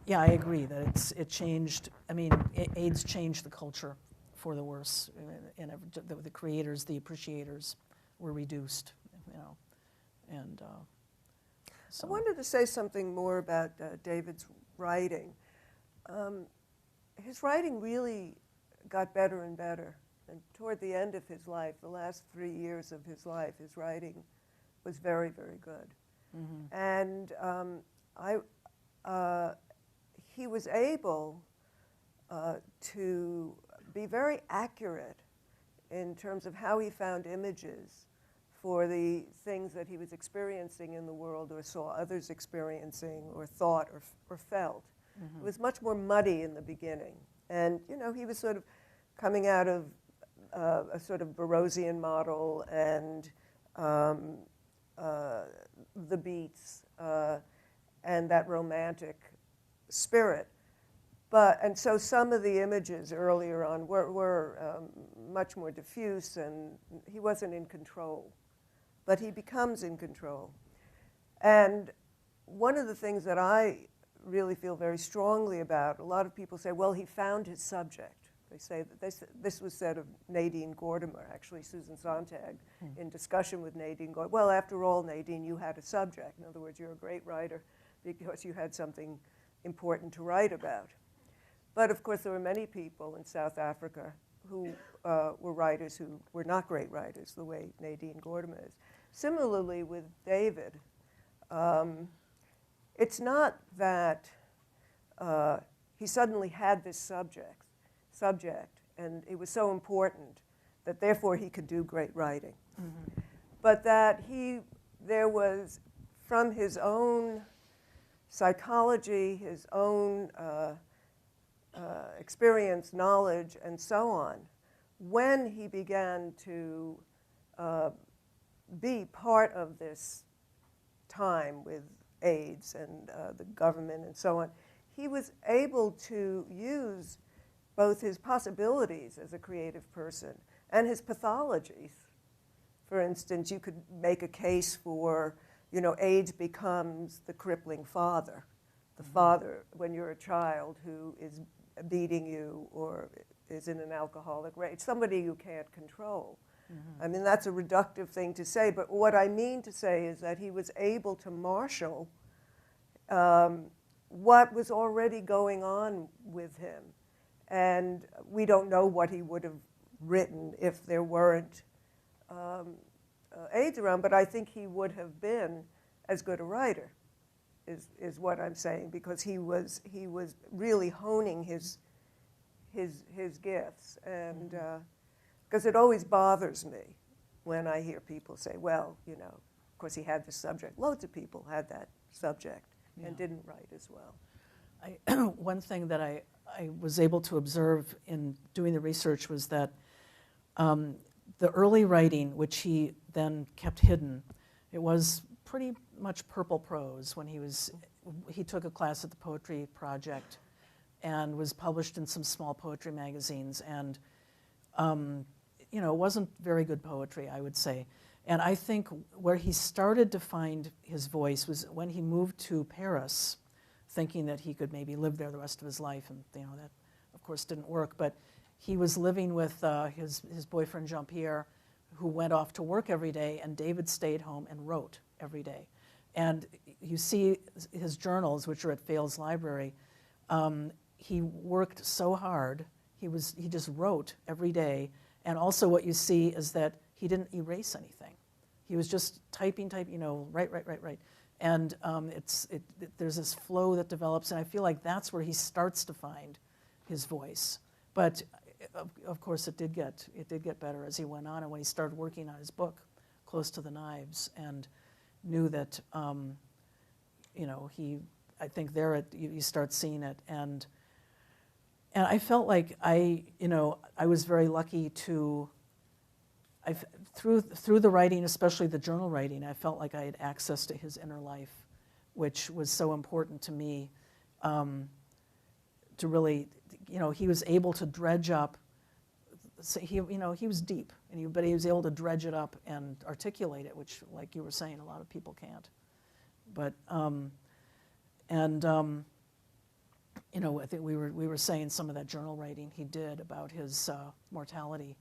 yeah, I agree that it changed. I mean, AIDS changed the culture for the worse, and the creators, the appreciators, were reduced and so. I wanted to say something more about David's writing. His writing really got better and better. And toward the end of his life, the last 3 years of his life, his writing was very, very good. Mm-hmm. And he was able to be very accurate in terms of how he found images for the things that he was experiencing in the world or saw others experiencing or thought or felt. Mm-hmm. It was much more muddy in the beginning. And, he was sort of coming out of a sort of Burroughsian model and the beats and that romantic spirit. And so some of the images earlier on were much more diffuse, and he wasn't in control. But he becomes in control. And one of the things that I really feel very strongly about, a lot of people say, well, he found his subject. They say that this was said of Nadine Gordimer, actually Susan Sontag, in discussion with Nadine Gordimer. Well, after all, Nadine, you had a subject. In other words, you're a great writer because you had something important to write about. But of course, there were many people in South Africa who were writers who were not great writers, the way Nadine Gordimer is. Similarly with David, it's not that he suddenly had this subject, and it was so important that therefore he could do great writing. Mm-hmm. But that there was, from his own psychology, his own experience, knowledge, and so on, when he began to be part of this time with AIDS and the government and so on, he was able to use both his possibilities as a creative person and his pathologies. For instance, you could make a case for, AIDS becomes the crippling father. The father, when you're a child who is beating you or is in an alcoholic rage, somebody you can't control. Mm-hmm. I mean, that's a reductive thing to say, but what I mean to say is that he was able to marshal what was already going on with him. And we don't know what he would have written if there weren't AIDS around, but I think he would have been as good a writer, is what I'm saying, because he was really honing his gifts. And because it always bothers me when I hear people say, well, of course he had this subject. Loads of people had that subject and didn't write as well. One thing that I was able to observe in doing the research was that the early writing, which he then kept hidden, it was pretty much purple prose. When he took a class at the Poetry Project and was published in some small poetry magazines, and it wasn't very good poetry, I would say. And I think where he started to find his voice was when he moved to Paris, thinking that he could maybe live there the rest of his life, and that of course didn't work. But he was living with his boyfriend Jean-Pierre, who went off to work every day, and David stayed home and wrote every day. And you see his journals, which are at Fales Library. He worked so hard. He just wrote every day. And also what you see is that he didn't erase anything. He was just typing, write. And there's this flow that develops, and I feel like that's where he starts to find his voice. But of course, it did get better as he went on, and when he started working on his book, Close to the Knives, and knew that, I think there you start seeing it, and I felt like I was very lucky to. Through the writing, especially the journal writing, I felt like I had access to his inner life, which was so important to me. To really, he was able to dredge up. So he was deep, but he was able to dredge it up and articulate it, which, like you were saying, a lot of people can't. But I think we were saying some of that journal writing he did about his mortality.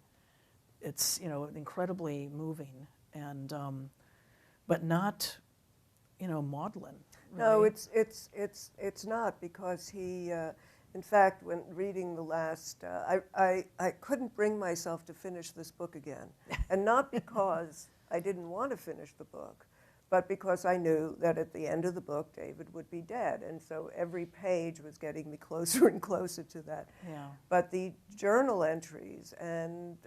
It's incredibly moving, and but not, maudlin. No, really. it's not, because he, in fact, when reading the last, I couldn't bring myself to finish this book again, and not because I didn't want to finish the book, but because I knew that at the end of the book, David would be dead, and so every page was getting me closer and closer to that. Yeah. But the journal entries and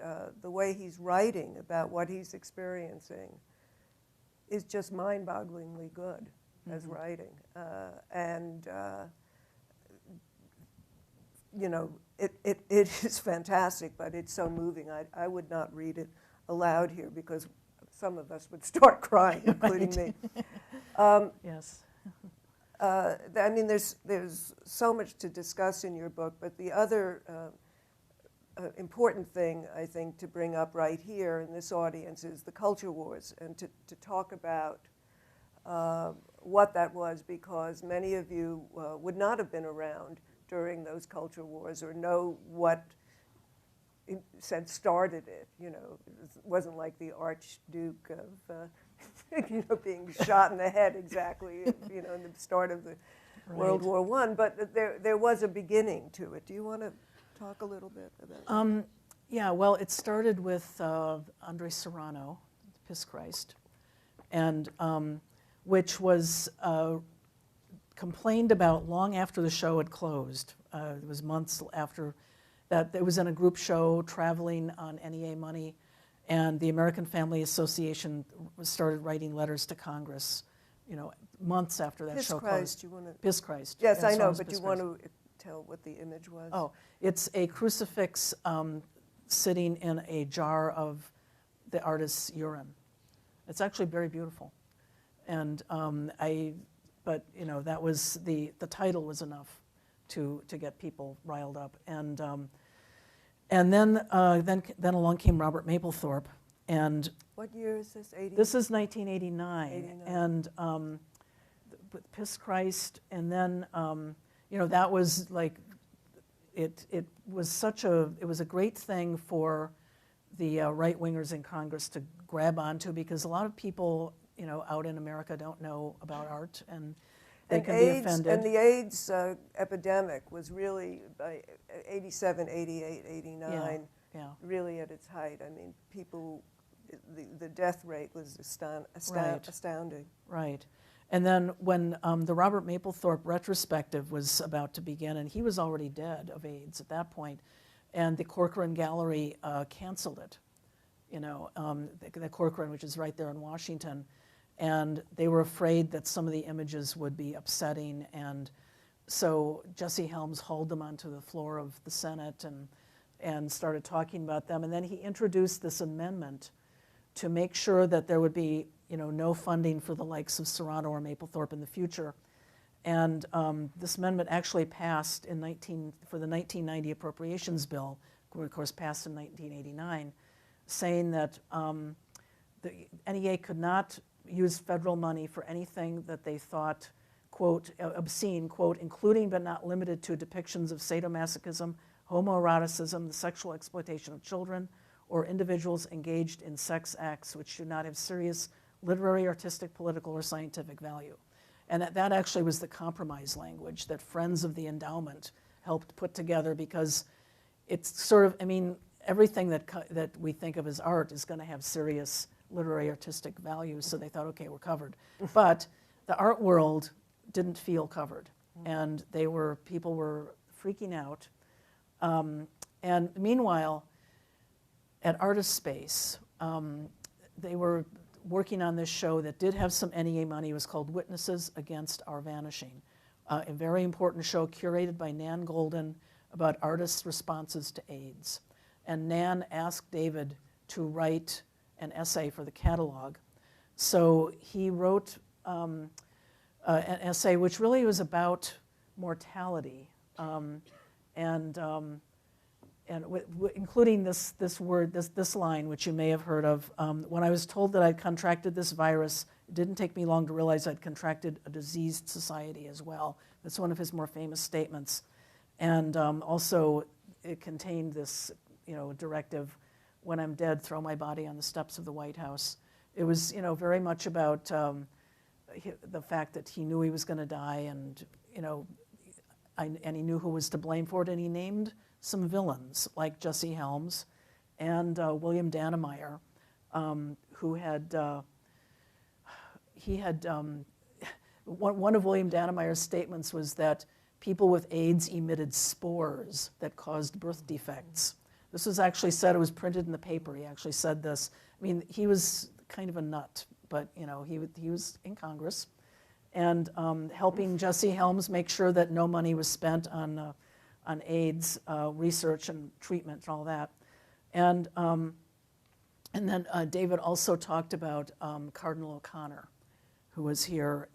the way he's writing about what he's experiencing is just mind-bogglingly good as writing. It is fantastic, but it's so moving. I would not read it aloud here because some of us would start crying, including me. Yes. I mean, there's so much to discuss in your book, but the other important thing, I think, to bring up right here in this audience is the culture wars, and to talk about what that was, because many of you would not have been around during those culture wars or know what started it. It wasn't like the Archduke of being shot in the head exactly, in the start of the World War I. But there was a beginning to it. Do you want to talk a little bit about it? Yeah, well, it started with Andre Serrano, Piss Christ, and which was complained about long after the show had closed. It was months after that. It was in a group show traveling on NEA money, and the American Family Association started writing letters to Congress, months after that show closed. You want to? Piss Christ. Yes, I know, Songs but Piss you want Christ. to tell what the image was? Oh, it's a crucifix sitting in a jar of the artist's urine. It's actually very beautiful, and but that was the title was enough to get people riled up, and then along came Robert Mapplethorpe, and What year is this? 80? this is 1989, 89. and with Piss Christ, and then that was like it was a great thing for the right wingers in Congress to grab onto, because a lot of people out in America don't know about art, and they can be offended. And the AIDS epidemic was really by 87, 88, 89, really at its height. I mean, the death rate was astounding. Right. And then when the Robert Mapplethorpe retrospective was about to begin, and he was already dead of AIDS at that point, and the Corcoran Gallery canceled it, the Corcoran, which is right there in Washington, and they were afraid that some of the images would be upsetting, and so Jesse Helms hauled them onto the floor of the Senate and started talking about them, and then he introduced this amendment to make sure that there would be no funding for the likes of Serrano or Mapplethorpe in the future. And this amendment actually passed for the 1990 Appropriations Bill, of course passed in 1989, saying that the NEA could not use federal money for anything that they thought, quote, obscene, quote, including but not limited to depictions of sadomasochism, homoeroticism, the sexual exploitation of children, or individuals engaged in sex acts which do not have serious literary, artistic, political, or scientific value. And that actually was the compromise language that Friends of the Endowment helped put together, because it's sort of, everything that we think of as art is going to have serious literary, artistic values, so they thought, okay, we're covered. But the art world didn't feel covered, and people were freaking out. And meanwhile, at Artist Space, they were working on this show that did have some NEA money. It was called Witnesses Against Our Vanishing, a very important show curated by Nan Golden about artists' responses to AIDS. And Nan asked David to write an essay for the catalog. So he wrote an essay which really was about mortality, including this line, which you may have heard of. When I was told that I'd contracted this virus, it didn't take me long to realize I'd contracted a diseased society as well. That's one of his more famous statements. And also, it contained this, directive: when I'm dead, throw my body on the steps of the White House. it was, very much about the fact that he knew he was going to die, and and he knew who was to blame for it, and he named some villains like Jesse Helms and William Dannemeyer, who had one of William Dannemeyer's statements was that people with AIDS emitted spores that caused birth defects. This was actually said, it was printed in the paper. He actually said this. I mean, he was kind of a nut, but he was in Congress and helping Jesse Helms make sure that no money was spent on AIDS research and treatment and all that. And then David also talked about Cardinal O'Connor, who was here,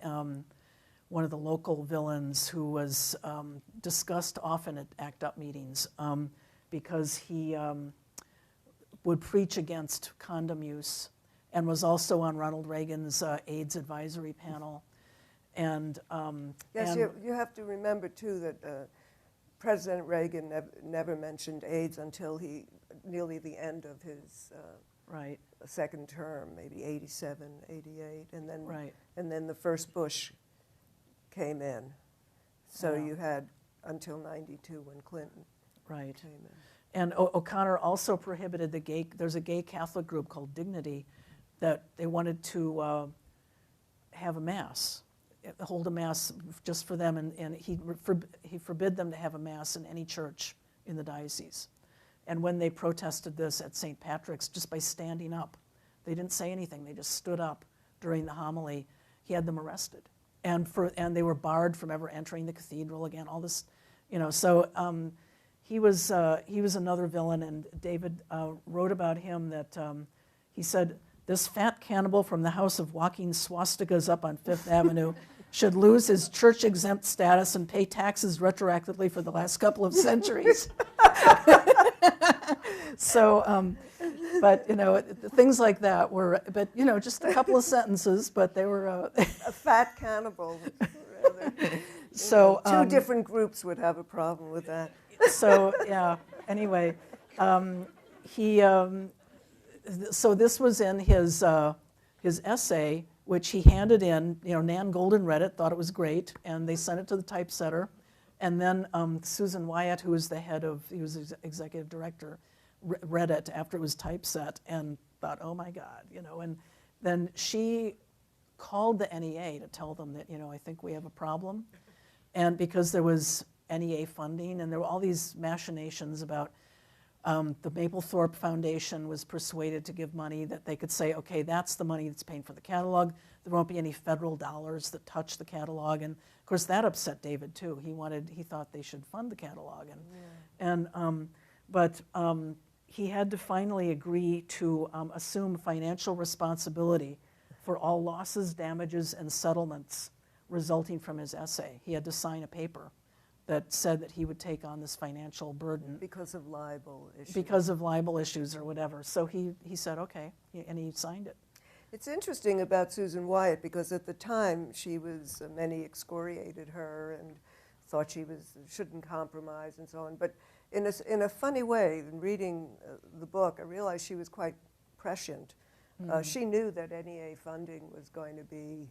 one of the local villains who was discussed often at ACT UP meetings because he would preach against condom use and was also on Ronald Reagan's AIDS advisory panel. And yes, you have to remember too that President Reagan never mentioned AIDS until nearly the end of his right. second term, maybe 87, 88, and then Right. and then the first Bush came in. So Yeah. you had until 92 when Clinton Right. came in. And O'Connor also prohibited there's a gay Catholic group called Dignity that they wanted to have a mass, hold a mass just for them, and he forbid them to have a mass in any church in the diocese. And when they protested this at St. Patrick's, just by standing up, they didn't say anything, they just stood up during the homily, he had them arrested. And they were barred from ever entering the cathedral again, all this, so he was another villain, and David wrote about him that he said, "This fat cannibal from the house of walking swastikas up on Fifth Avenue should lose his church-exempt status and pay taxes retroactively for the last couple of centuries." So, but things like that were, but just a couple of sentences, but they were A fat cannibal, rather. so Two different groups would have a problem with that. So yeah. Anyway, so this was in his essay, which he handed in. Nan Golden read it, thought it was great, and they sent it to the typesetter. And then Susan Wyatt, who was he was executive director, read it after it was typeset and thought, oh my God, And then she called the NEA to tell them that, I think we have a problem, and because there was NEA funding, and there were all these machinations about the Mapplethorpe Foundation was persuaded to give money that they could say, okay, that's the money that's paying for the catalog. There won't be any federal dollars that touch the catalog, and of course that upset David too. He thought they should fund the catalog, but he had to finally agree to assume financial responsibility for all losses, damages, and settlements resulting from his essay. He had to sign a paper that said that he would take on this financial burden. Because of libel issues. Because of libel issues or whatever. So he said, okay, and he signed it. It's interesting about Susan Wyatt because at the time many excoriated her and thought she shouldn't compromise and so on. But in a funny way, in reading the book, I realized she was quite prescient. She knew that NEA funding was going to be,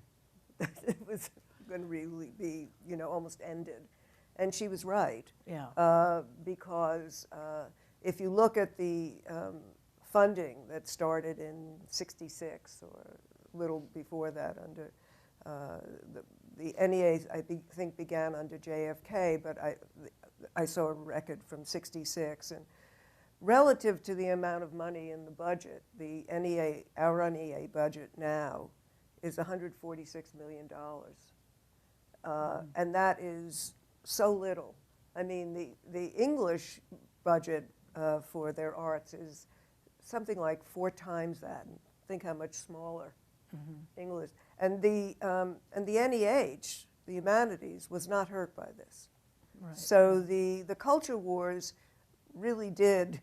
it was going to really be, almost ended. And she was right. Yeah. Because if you look at the funding that started in '66 or a little before that under the NEA, I think began under JFK, but I saw a record from '66, and relative to the amount of money in the budget, the NEA, our NEA budget now is $146 million, and that is so little. I mean, the English budget for their arts is something like 4 times that. Think how much smaller English. And the NEH, the humanities, was not hurt by this. Right. So the culture wars really did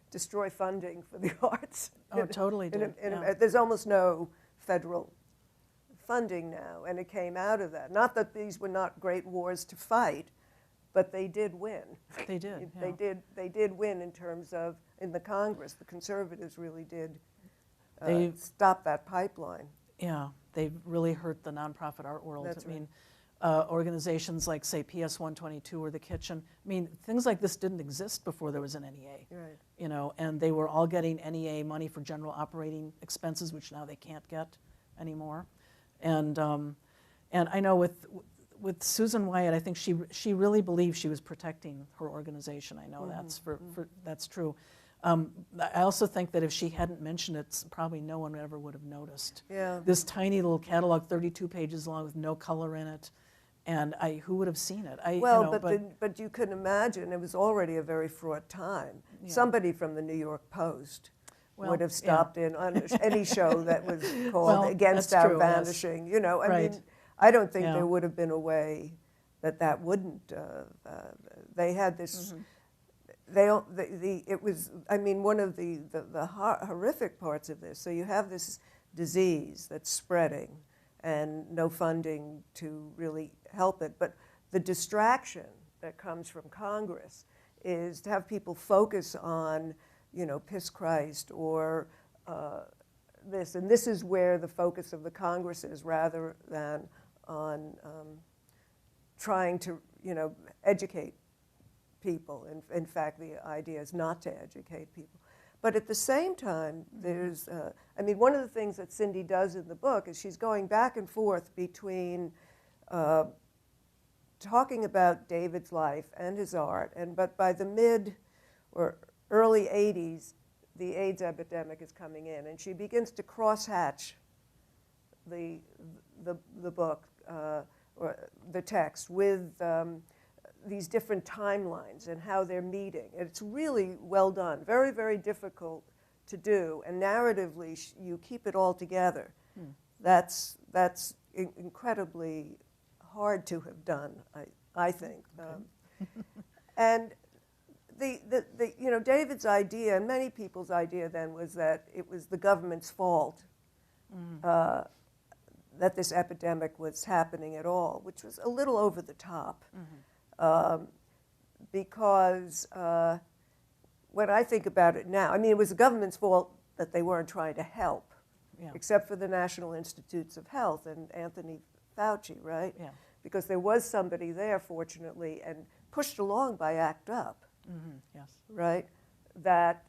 destroy funding for the arts. Oh, totally did. There's almost no federal funding now, and it came out of that. Not that these were not great wars to fight, but they did win. They did. They did win in terms of, in the Congress, the conservatives really did stop that pipeline. Yeah, they've really hurt the nonprofit art world. That's I mean, organizations like, say, PS 122 or The Kitchen, I mean, things like this didn't exist before there was an NEA. Right. You know, and they were all getting NEA money for general operating expenses, which now they can't get anymore. And I know with Susan Wyatt, I think she really believed she was protecting her organization. I know that's true. I also think that if she hadn't mentioned it, probably no one ever would have noticed. Yeah. This tiny little catalog, 32 pages long with no color in it, and who would have seen it? But you can imagine it was already a very fraught time. Yeah. Somebody from the New York Post would have yeah. stopped in on any show that was called Against that's Our true, yes. Vanishing. You know, I Right. mean, I don't think Yeah. there would have been a way that wouldn't. They had this. It was. I mean, one of the horrific parts of this. So you have this disease that's spreading, and no funding to really help it. But the distraction that comes from Congress is to have people focus on, you know, Piss Christ or this, and this is where the focus of the Congress is, rather than on trying to, you know, educate people. In fact, the idea is not to educate people. But at the same time, there's, I mean, one of the things that Cindy does in the book is she's going back and forth between talking about David's life and his art, but by the mid or early 80s, the AIDS epidemic is coming in, and she begins to crosshatch the book or the text with these different timelines and how they're meeting. And it's really well done, very, very difficult to do, and narratively you keep it all together. That's incredibly hard to have done, I think. And the you know, David's idea, and many people's idea then, was that it was the government's fault that this epidemic was happening at all, which was a little over the top. Because when I think about it now, I mean, it was the government's fault that they weren't trying to help, except for the National Institutes of Health and Anthony Fauci, right? Yeah. Because there was somebody there, fortunately, and pushed along by ACT UP, Yes. right? That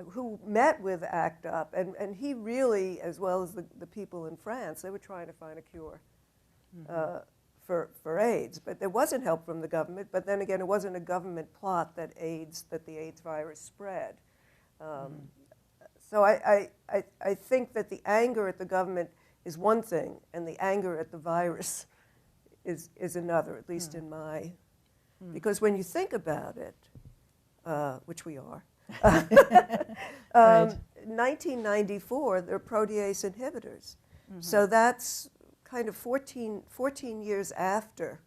who met with ACT UP, and he really, as well as the people in France, they were trying to find a cure for AIDS, but there wasn't help from the government. But then again, it wasn't a government plot that the AIDS virus spread. So I think that the anger at the government is one thing, and the anger at the virus is another, at least in my. Because when you think about it, which we are, Right. 1994, they're protease inhibitors. So that's kind of 14 years after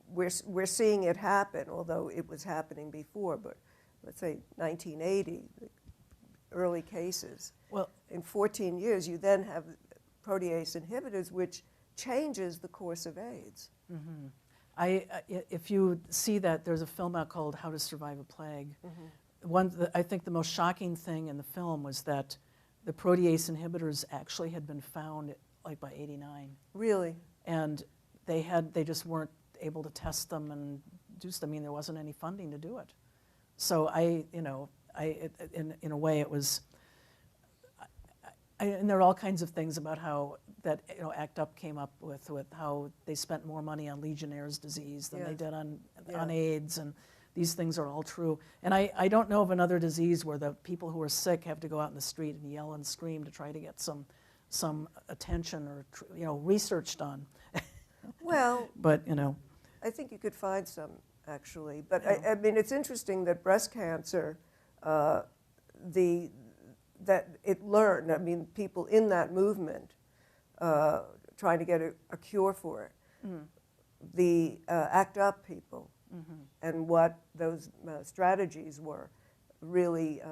we're seeing it happen, although it was happening before, but let's say 1980, the early cases. Well, in 14 years, you then have protease inhibitors, which changes the course of AIDS. If you see that, there's a film out called How to Survive a Plague. I think the most shocking thing in the film was that the protease inhibitors actually had been found like by 89. Really? And they just weren't able to test them and do stuff. I mean, there wasn't any funding to do it. So in a way it was, and there are all kinds of things about how that, you know, ACT UP came up with how they spent more money on Legionnaire's disease than they did on AIDS, and these things are all true. And I don't know of another disease where the people who are sick have to go out in the street and yell and scream to try to get some attention or, you know, research done. Well, but, you know. I think you could find some, actually. But I mean, it's interesting that breast cancer, that it learned, I mean, people in that movement trying to get a cure for it, the ACT UP people and what those strategies were really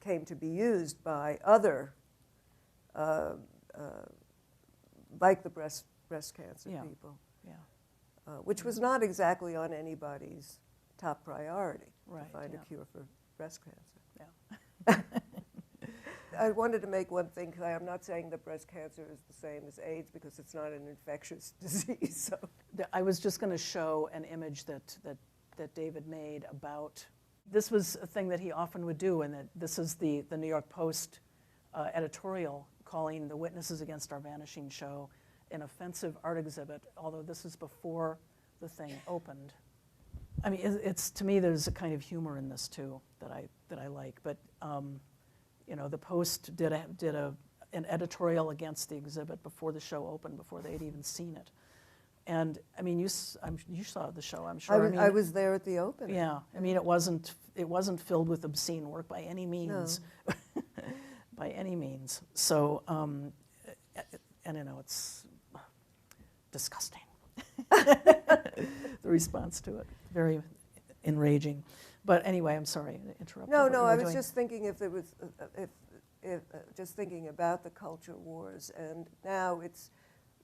came to be used by other, like the breast cancer people, which was not exactly on anybody's top priority, to find a cure for breast cancer. I wanted to make one thing clear. I'm not saying that breast cancer is the same as AIDS because it's not an infectious disease. So. I was just going to show an image that David made about, this was a thing that he often would do, and that this is the New York Post editorial calling The Witnesses Against Our Vanishing show an offensive art exhibit, although this is before the thing opened. I mean, it's to me, there's a kind of humor in this too that I like. But you know, the Post did an editorial against the exhibit before the show opened, before they'd even seen it. And I mean, you saw the show, I'm sure. I was there at the opening. Yeah, I mean, it wasn't filled with obscene work by any means, No. by any means. So, and you know, it's disgusting. The response to it, very enraging. But anyway, I'm sorry to interrupt. No, I was just thinking if there was, just thinking about the culture wars, and now it's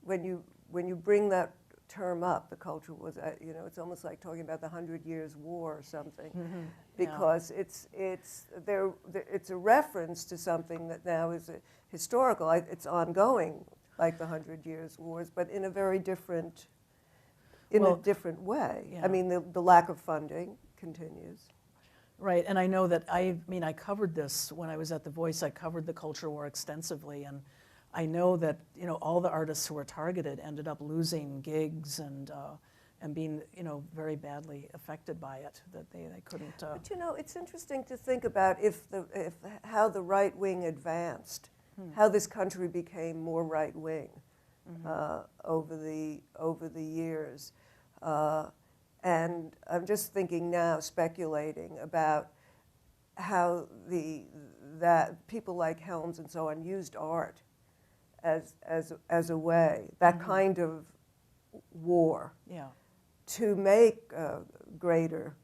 when you bring that term up, the culture wars. You know, it's almost like talking about the 100 Years' War or something, because it's a reference to something that now is historical. It's ongoing, like the 100 Years' Wars, but in a very different. A different way. Yeah. I mean, the lack of funding continues. Right, and I know that I covered this when I was at The Voice. I covered the culture war extensively, and I know that, you know, all the artists who were targeted ended up losing gigs and being, you know, very badly affected by it. That they couldn't. But you know, it's interesting to think about how the right wing advanced, how this country became more right wing. Over the years, and I'm just thinking now, speculating about how that people like Helms and so on used art as a way, that kind of war, to make greater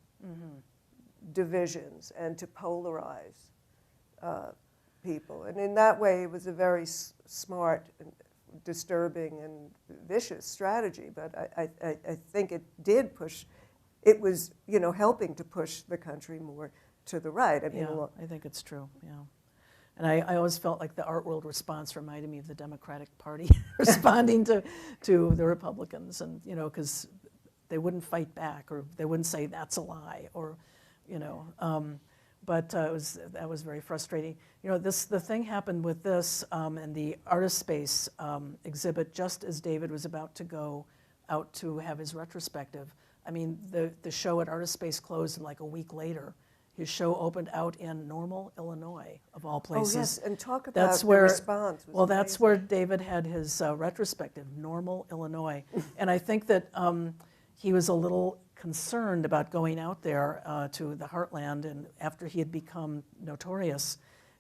divisions and to polarize people, and in that way, it was a very smart and disturbing and vicious strategy, but I think it did push. It was, you know, helping to push the country more to the right. I mean, I think it's true. Yeah, and I always felt like the art world response reminded me of the Democratic Party responding to the Republicans, and you know, because they wouldn't fight back or they wouldn't say that's a lie, or you know. But that was very frustrating. You know, the thing happened with this and the Artist Space exhibit just as David was about to go out to have his retrospective. I mean, the show at Artist Space closed like a week later. His show opened out in Normal, Illinois, of all places. Oh yes, and talk about the response. Well, that's where David had his retrospective, Normal, Illinois. And I think that he was a little concerned about going out there to the heartland, and after he had become notorious.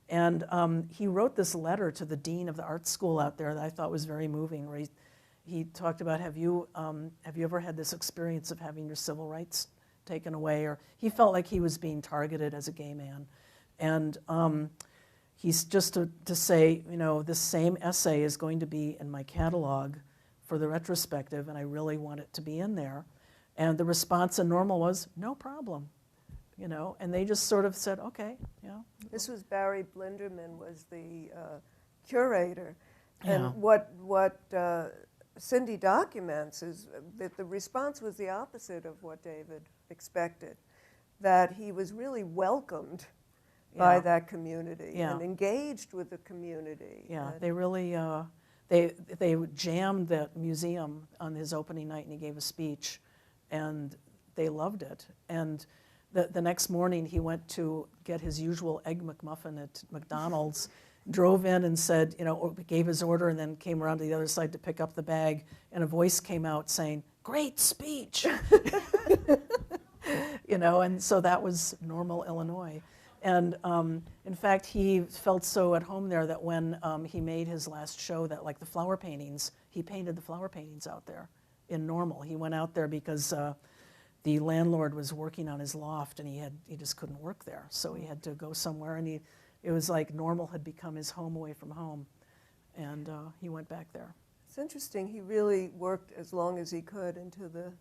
And he wrote this letter to the dean of the art school out there that I thought was very moving, where he talked about, have you ever had this experience of having your civil rights taken away? Or he felt like he was being targeted as a gay man. And he's just to say, you know, this same essay is going to be in my catalog for the retrospective, and I really want it to be in there. And the response in Normal was, no problem, you know, and they just sort of said, okay, yeah. This was Barry Blinderman was the curator, Yeah. and what Cindy documents is that the response was the opposite of what David expected, that he was really welcomed by that community and engaged with the community. Yeah, they really, they jammed that museum on his opening night, and he gave a speech. And they loved it. And the next morning, he went to get his usual Egg McMuffin at McDonald's, drove in and said, you know, gave his order, and then came around to the other side to pick up the bag, and a voice came out saying, "Great speech." You know, and so that was Normal, Illinois. And in fact, he felt so at home there that when he made his last show, that like the flower paintings, he painted the flower paintings out there. In Normal, he went out there because the landlord was working on his loft, and he just couldn't work there, so he had to go somewhere. And it was like Normal had become his home away from home, and he went back there. It's interesting. He really worked as long as he could into the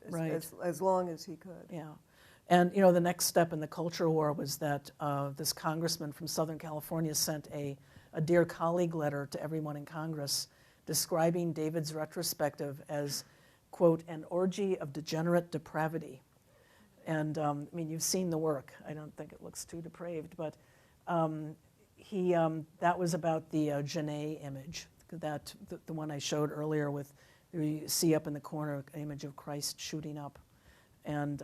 Right. as long as he could. Yeah, And the next step in the culture war was that this congressman from Southern California sent a Dear Colleague letter to everyone in Congress describing David's retrospective as, quote, an orgy of degenerate depravity. And you've seen the work. I don't think it looks too depraved, but that was about the Genet image, the one I showed earlier with, you see up in the corner an image of Christ shooting up. And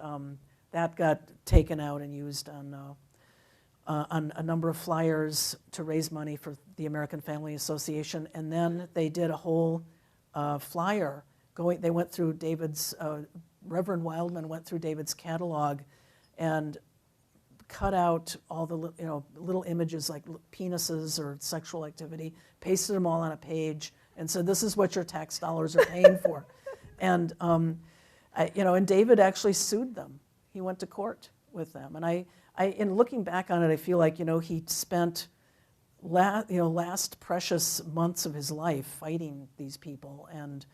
that got taken out and used on a number of flyers to raise money for the American Family Association. And then they did a whole flyer. They went through David's, Reverend Wildman went through David's catalog and cut out all the little images like penises or sexual activity, pasted them all on a page, and said, this is what your tax dollars are paying for. And and David actually sued them. He went to court with them. And I in looking back on it, I feel like he spent last precious months of his life fighting these people. And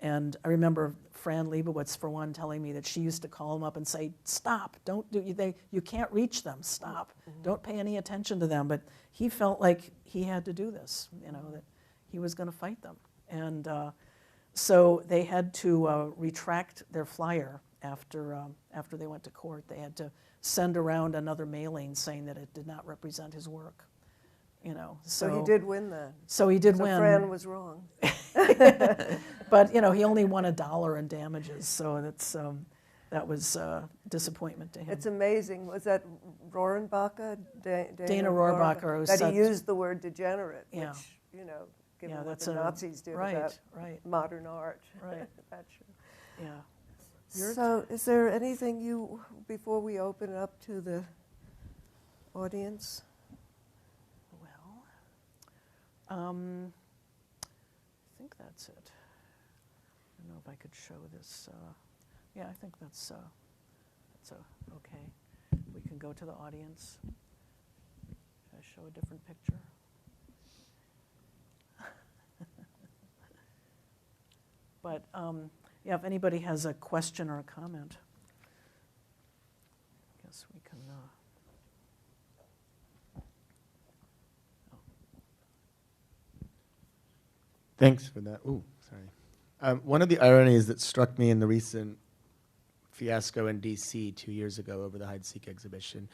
I remember Fran Lebowitz, for one, telling me that she used to call him up and say, stop, don't do, you can't reach them, stop, don't pay any attention to them. But he felt like he had to do this, that he was going to fight them. And so they had to retract their flyer after they went to court. They had to send around another mailing saying that it did not represent his work. So he did win that. So he did win. So Fran was wrong. But he only won $1 in damages, so that was disappointment to him. It's amazing. Was that Rohrabacher? Dana Rohrabacher, who that said, he used the word degenerate, yeah. which given Yeah, what that's the Nazis did about modern art. Right. That's true. Yeah. So, is there anything before we open it up to the audience? I think that's it. I don't know if I could show this. Yeah, I think that's okay. We can go to the audience. Should I show a different picture? But yeah, if anybody has a question or a comment, I guess we can. Thanks for that. Ooh, sorry. One of the ironies that struck me in the recent fiasco in D.C. 2 years ago over the hide-seek exhibition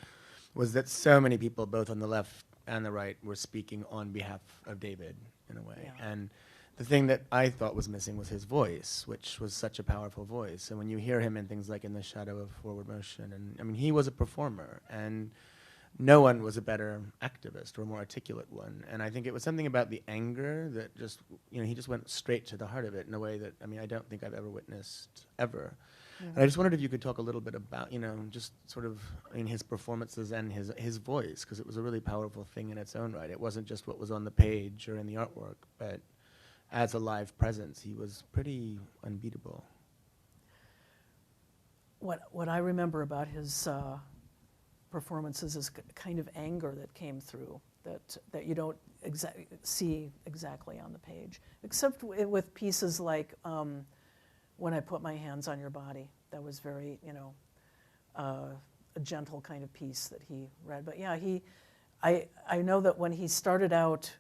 was that so many people, both on the left and the right, were speaking on behalf of David, in a way. Yeah. And the thing that I thought was missing was his voice, which was such a powerful voice. And when you hear him in things like In the Shadow of Forward Motion, and he was a performer, and no one was a better activist or a more articulate one. And I think it was something about the anger that just, he just went straight to the heart of it in a way that, I don't think I've ever witnessed ever. Mm-hmm. And I just wondered if you could talk a little bit about, just sort of his performances and his voice, because it was a really powerful thing in its own right. It wasn't just what was on the page or in the artwork, but as a live presence, he was pretty unbeatable. What I remember about his performances is kind of anger that came through that you don't see exactly on the page, except with pieces like When I Put My Hands on Your Body. That was very, a gentle kind of piece that he read. But yeah, I know that when he started out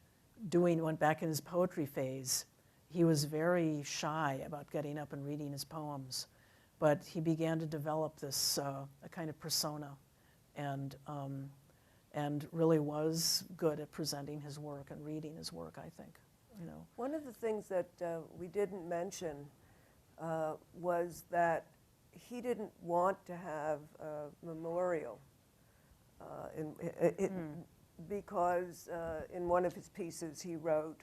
went back in his poetry phase, he was very shy about getting up and reading his poems, but he began to develop this a kind of persona, and really was good at presenting his work and reading his work, I think. One of the things that we didn't mention was that he didn't want to have a memorial because in one of his pieces he wrote,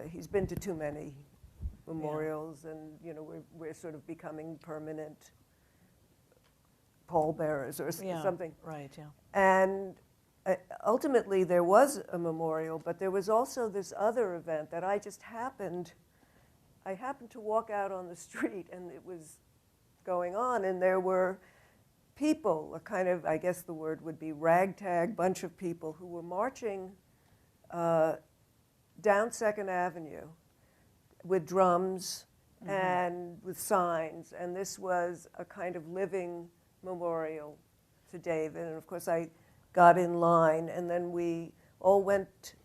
he's been to too many memorials, and we're sort of becoming permanent pallbearers or something. Right, yeah. And ultimately there was a memorial, but there was also this other event that I happened to walk out on the street, and it was going on, and there were people, a kind of, I guess the word would be ragtag bunch of people who were marching down 2nd Avenue with drums and with signs, and this was a kind of living memorial to David. And of course, I got in line, and then we all went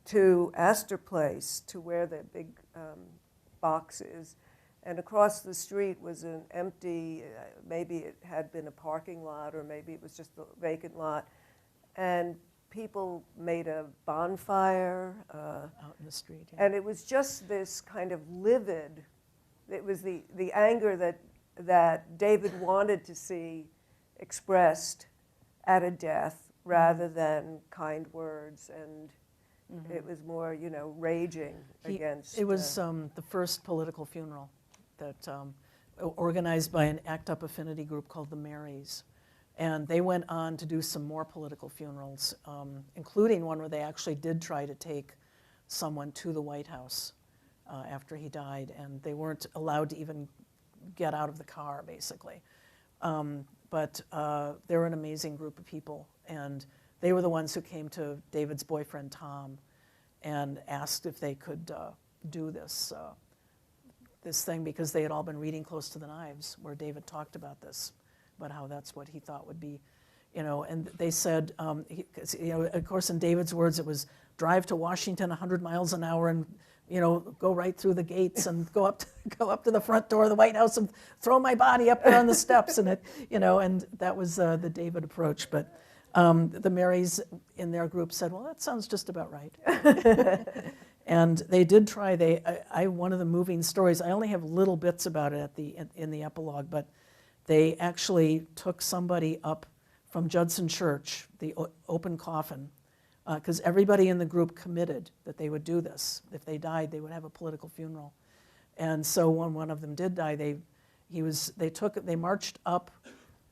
to Astor Place, to where the big box is. And across the street was an empty, maybe it had been a parking lot, or maybe it was just a vacant lot. And people made a bonfire. Out in the street, yeah. And it was just this kind of livid, it was the anger that David wanted to see expressed at a death rather than kind words. And it was more, raging against. It was the first political funeral that organized by an ACT UP affinity group called the Marys. And they went on to do some more political funerals, including one where they actually did try to take someone to the White House after he died, and they weren't allowed to even get out of the car, basically. But they're an amazing group of people, and they were the ones who came to David's boyfriend, Tom, and asked if they could do this thing, because they had all been reading Close to the Knives, where David talked about this, about how that's what he thought would be, and they said, of course, in David's words, it was drive to Washington 100 miles an hour and, go right through the gates and go up to the front door of the White House and throw my body up there on the steps, and and that was the David approach. But the Marys in their group said, well, that sounds just about right. And they did try. One of the moving stories, I only have little bits about it in the epilogue, but they actually took somebody up from Judson Church, the open coffin, because everybody in the group committed that they would do this. If they died, they would have a political funeral. And so when one of them did die, they marched up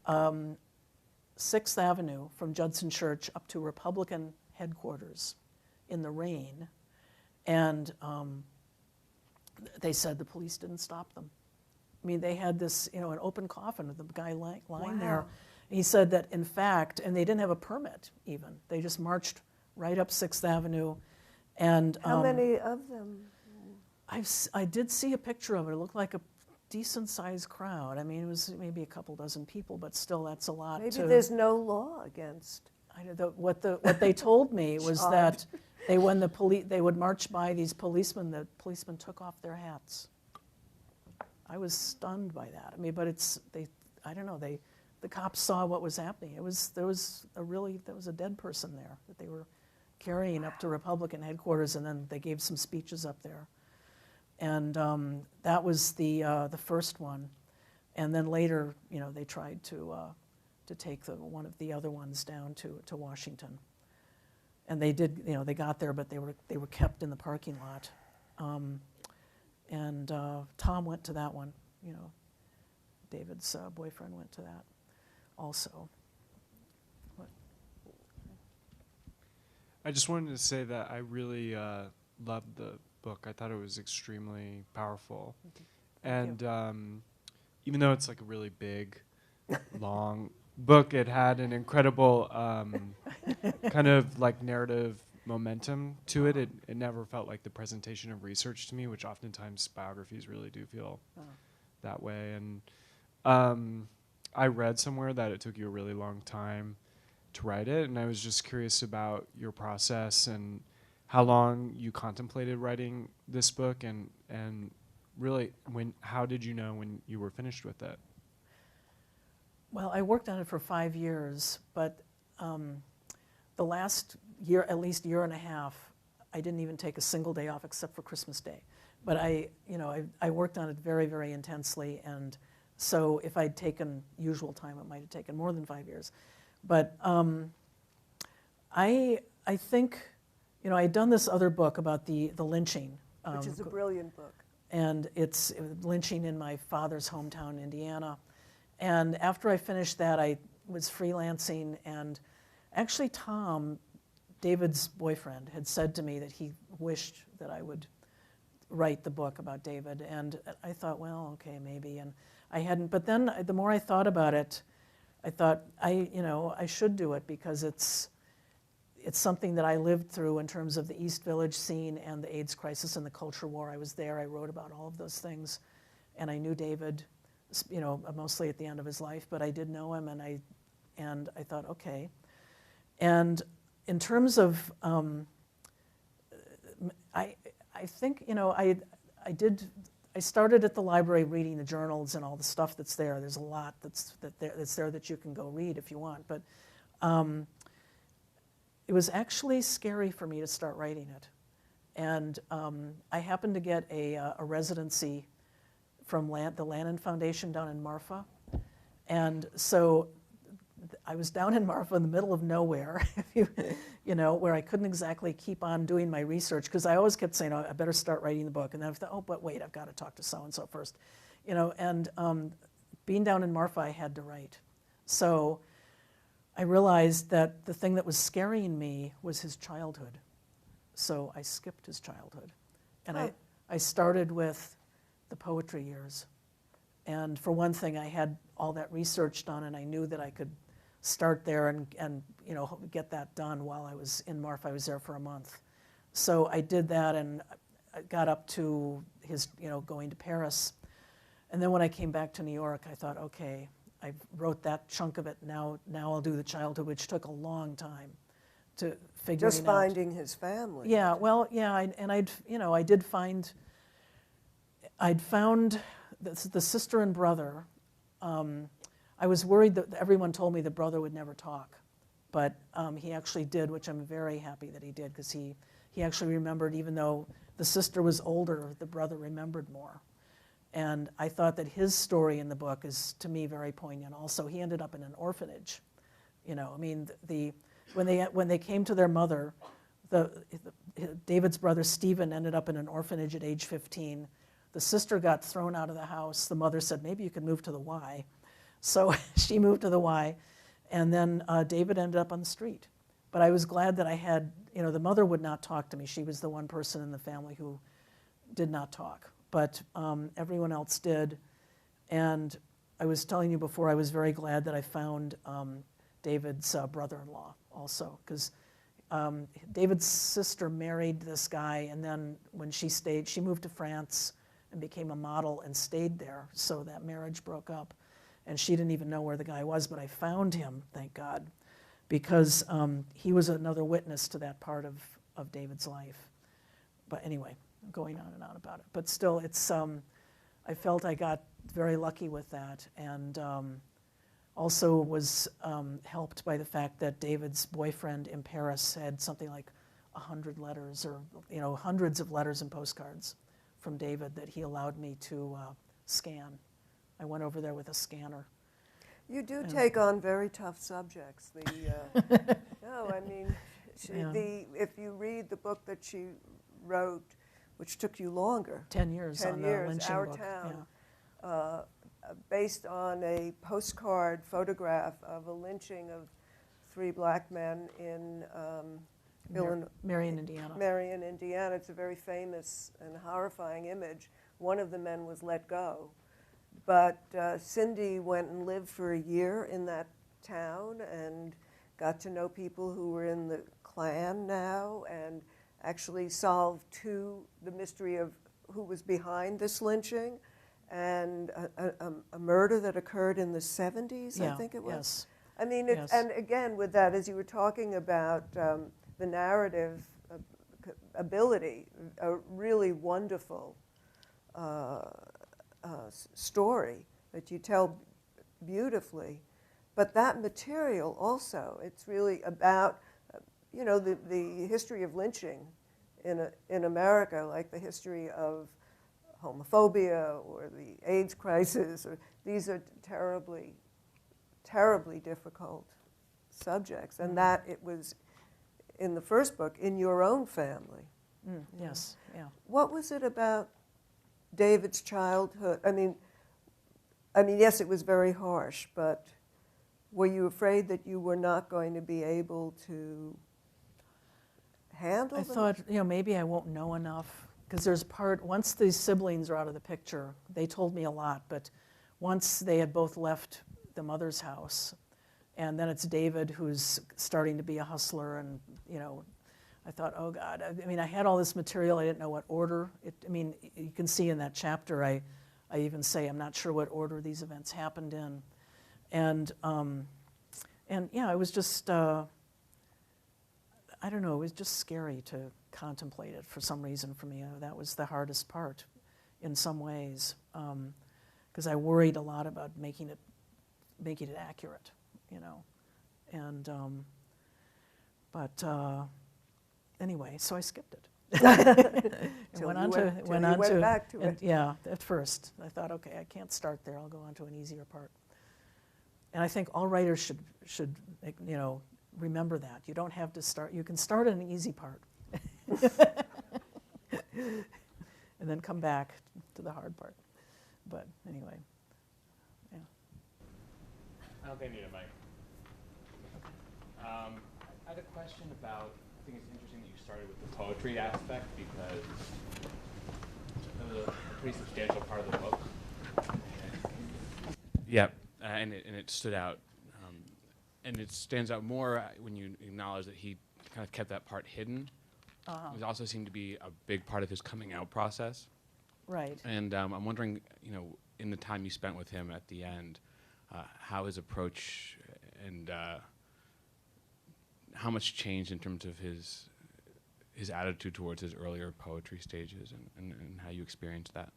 6th Avenue from Judson Church up to Republican headquarters in the rain. And they said the police didn't stop them. I mean, they had this, an open coffin with the guy lying there. He said that, in fact, and they didn't have a permit even. They just marched right up 6th Avenue. And how many of them? I did see a picture of it. It looked like a decent-sized crowd. I mean, it was maybe a couple dozen people, but still, that's a lot. Maybe there's no law against. What they told me was that they would march by these policemen. The policemen took off their hats. I was stunned by that. I mean, but I don't know. The cops saw what was happening. There was a dead person there that they were carrying up to Republican headquarters, and then they gave some speeches up there. And that was the first one. And then later, they tried to take one of the other ones down to Washington. And they did, they got there, but they were kept in the parking lot. And Tom went to that one, David's boyfriend went to that also. I just wanted to say that I really loved the book. I thought it was extremely powerful. And even though it's like a really big, long book, it had an incredible kind of like narrative momentum to it. It never felt like the presentation of research to me, which oftentimes biographies really do feel that way. And I read somewhere that it took you a really long time to write it, and I was just curious about your process and how long you contemplated writing this book, and really how did you know when you were finished with it? Well, I worked on it for 5 years, but the last year, at least year and a half, I didn't even take a single day off except for Christmas Day. But I worked on it very, very intensely, and so if I'd taken usual time, it might have taken more than 5 years. But I think, I'd done this other book about the lynching. Which is a brilliant book. And it's lynching in my father's hometown, Indiana. And after I finished that, I was freelancing, and actually Tom, David's boyfriend, had said to me that he wished that I would write the book about David. And I thought, well, okay, maybe. And I hadn't. But then the more I thought about it, I thought, I should do it, because it's something that I lived through in terms of the East Village scene and the AIDS crisis and the culture war. I was there. I wrote about all of those things, and I knew David. mostly at the end of his life, but I did know him, and I thought, okay. And in terms of, I think, I started at the library reading the journals and all the stuff that's there. There's a lot that's there that you can go read if you want, but it was actually scary for me to start writing it. And I happened to get a residency from the Lannan Foundation down in Marfa. And so I was down in Marfa in the middle of nowhere, where I couldn't exactly keep on doing my research, because I always kept saying, oh, I better start writing the book. And then I thought, oh, but wait, I've got to talk to so-and-so first. And being down in Marfa, I had to write. So I realized that the thing that was scaring me was his childhood. So I skipped his childhood. And I started with the poetry years. And for one thing, I had all that research done, and I knew that I could start there and get that done while I was in Marfa. I was there for a month. So I did that, and I got up to his, going to Paris. And then when I came back to New York, I thought, okay, I wrote that chunk of it. Now I'll do the childhood, which took a long time to figure out. Just finding his family. Yeah, well, yeah, I'd found the sister and brother. I was worried that everyone told me the brother would never talk, but he actually did, which I'm very happy that he did, because he actually remembered, even though the sister was older, the brother remembered more. And I thought that his story in the book is, to me, very poignant. Also, he ended up in an orphanage. When they came to their mother, David's brother Stephen ended up in an orphanage at age 15. The sister got thrown out of the house. The mother said, maybe you could move to the Y. So she moved to the Y, and then David ended up on the street. But I was glad that I had, the mother would not talk to me. She was the one person in the family who did not talk. But everyone else did. And I was telling you before, I was very glad that I found David's brother-in-law also, because David's sister married this guy, and then when she moved to France and became a model and stayed there, so that marriage broke up. And she didn't even know where the guy was, but I found him, thank God, because he was another witness to that part of David's life. But anyway, I'm going on and on about it. But still, it's I felt I got very lucky with that, and also was helped by the fact that David's boyfriend in Paris had something like 100 letters, or hundreds of letters and postcards from David that he allowed me to scan. I went over there with a scanner. You do take on very tough subjects. No, I mean, if you read the book that she wrote, which took you longer. 10 years on the lynching Our book. Town, based on a postcard photograph of a lynching of 3 black men in Marion, Indiana. Marion, Indiana. It's a very famous and horrifying image. One of the men was let go. But Cindy went and lived for a year in that town and got to know people who were in the Klan now, and actually solved the mystery of who was behind this lynching, and a murder that occurred in the 70s, I think it was. Yes. I mean, Yes. And again, with that, as you were talking about the narrative ability, a really wonderful story that you tell beautifully. But that material also, it's really about, the history of lynching in America, like the history of homophobia or the AIDS crisis. These are terribly, terribly difficult subjects. And that it was, in the first book, in your own family. Yes, yeah. What was it about David's childhood? I mean, yes, it was very harsh, but were you afraid that you were not going to be able to handle I them? thought, maybe I won't know enough, because once these siblings are out of the picture, they told me a lot, but once they had both left the mother's house, and then it's David who's starting to be a hustler, and, I thought, oh God, I had all this material, I didn't know what order. You can see in that chapter, I I even say I'm not sure what order these events happened in. And yeah, it was just, I don't know, it was just scary to contemplate it for some reason for me. That was the hardest part in some ways, because I worried a lot about making it accurate, you know. And, but anyway, so I skipped it. And went back to it. Yeah, at first. I thought, okay, I can't start there. I'll go on to an easier part. And I think all writers should you know, remember that. You don't have to start. You can start on an easy part. And then come back to the hard part. But anyway, yeah. I don't think I need a mic. I had a question about, I think it's interesting that you started with the poetry aspect because it was a pretty substantial part of the book. Yeah, and it stood out. And it stands out more when you acknowledge that he kind of kept that part hidden. It also seemed to be a big part of his coming out process. Right. And I'm wondering, you know, in the time you spent with him at the end, how his approach and how much changed in terms of his attitude towards his earlier poetry stages and how you experienced that.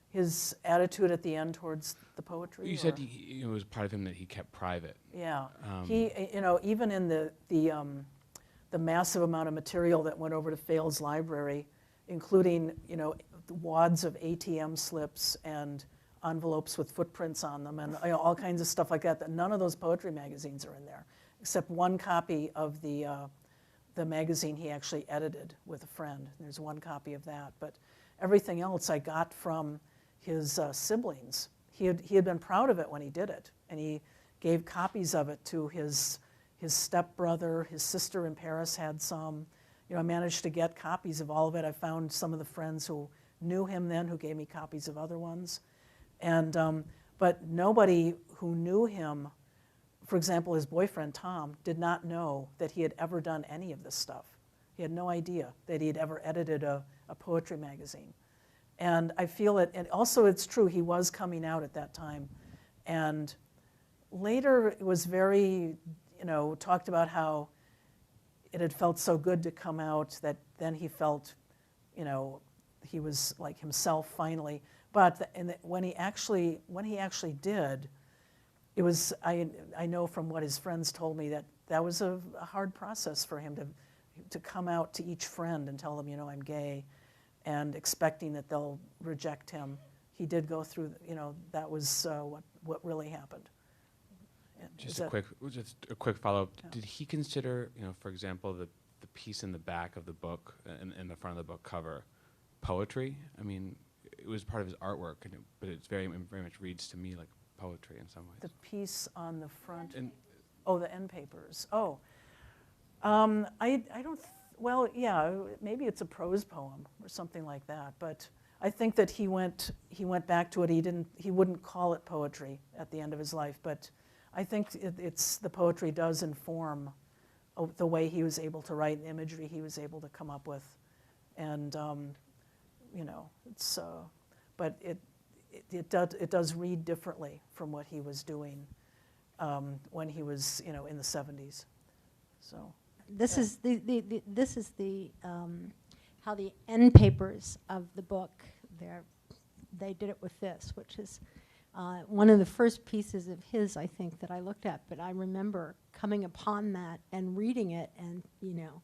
His attitude at the end towards the poetry? You said it was part of him that he kept private. Yeah. He, you know, even in the massive amount of material that went over to Fales' library, including, you know, wads of ATM slips and envelopes with footprints on them and, you know, all kinds of stuff like that, that none of those poetry magazines are in there, except one copy of the magazine he actually edited with a friend. There's one copy of that, but everything else I got from his siblings. He had been proud of it when he did it, and he gave copies of it to his stepbrother. His sister in Paris had some. You know, I managed to get copies of all of it. I found some of the friends who knew him then who gave me copies of other ones. And, but nobody who knew him, for example, his boyfriend Tom, did not know that he had ever done any of this stuff. He had no idea that he had ever edited a poetry magazine. And I feel it, and also it's true, he was coming out at that time. And later it was very, you know, talked about how it had felt so good to come out that then he felt, you know, he was like himself finally. But when he actually did, it was, I know from what his friends told me that was a hard process for him to come out to each friend and tell them, you know, I'm gay, and expecting that they'll reject him. He did go through, you know, that was what really happened. Just a quick follow-up. Yeah. Did he consider, you know, for example, the piece in the back of the book and in the front of the book cover poetry? I mean, it was part of his artwork, but it's very much reads to me like poetry in some ways. The piece on the front. And Oh, the end papers. Oh, I don't. Well, yeah, maybe it's a prose poem or something like that. But I think that he went back to it. He wouldn't call it poetry at the end of his life. But I think it's the poetry does inform the way he was able to write, and imagery he was able to come up with, and you know, it's. But it does read differently from what he was doing when he was, you know, in the 70s. So. This is the how the end papers of the book, they did it with this, which is one of the first pieces of his, I think, that I looked at. But I remember coming upon that and reading it and, you know,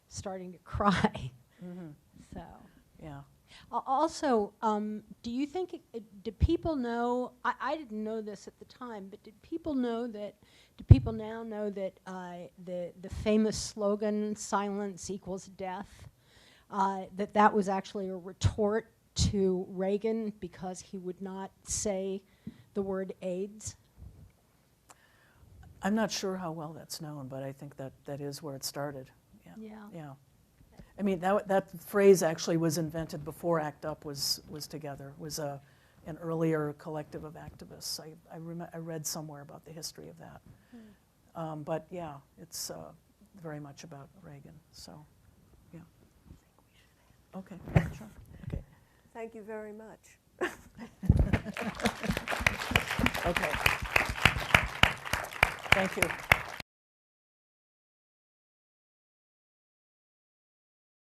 starting to cry. Mm-hmm. So. Yeah. Also, do you think, did people know, I didn't know this at the time, but did people now know that the famous slogan, silence equals death, that was actually a retort to Reagan because he would not say the word AIDS? I'm not sure how well that's known, but I think that is where it started. Yeah. Yeah. Yeah. I mean, that phrase actually was invented before ACT UP was together. Was an earlier collective of activists. I read somewhere about the history of that. But yeah, it's very much about Reagan. So, yeah. Okay. Sure. Okay. Thank you very much. Okay. Thank you.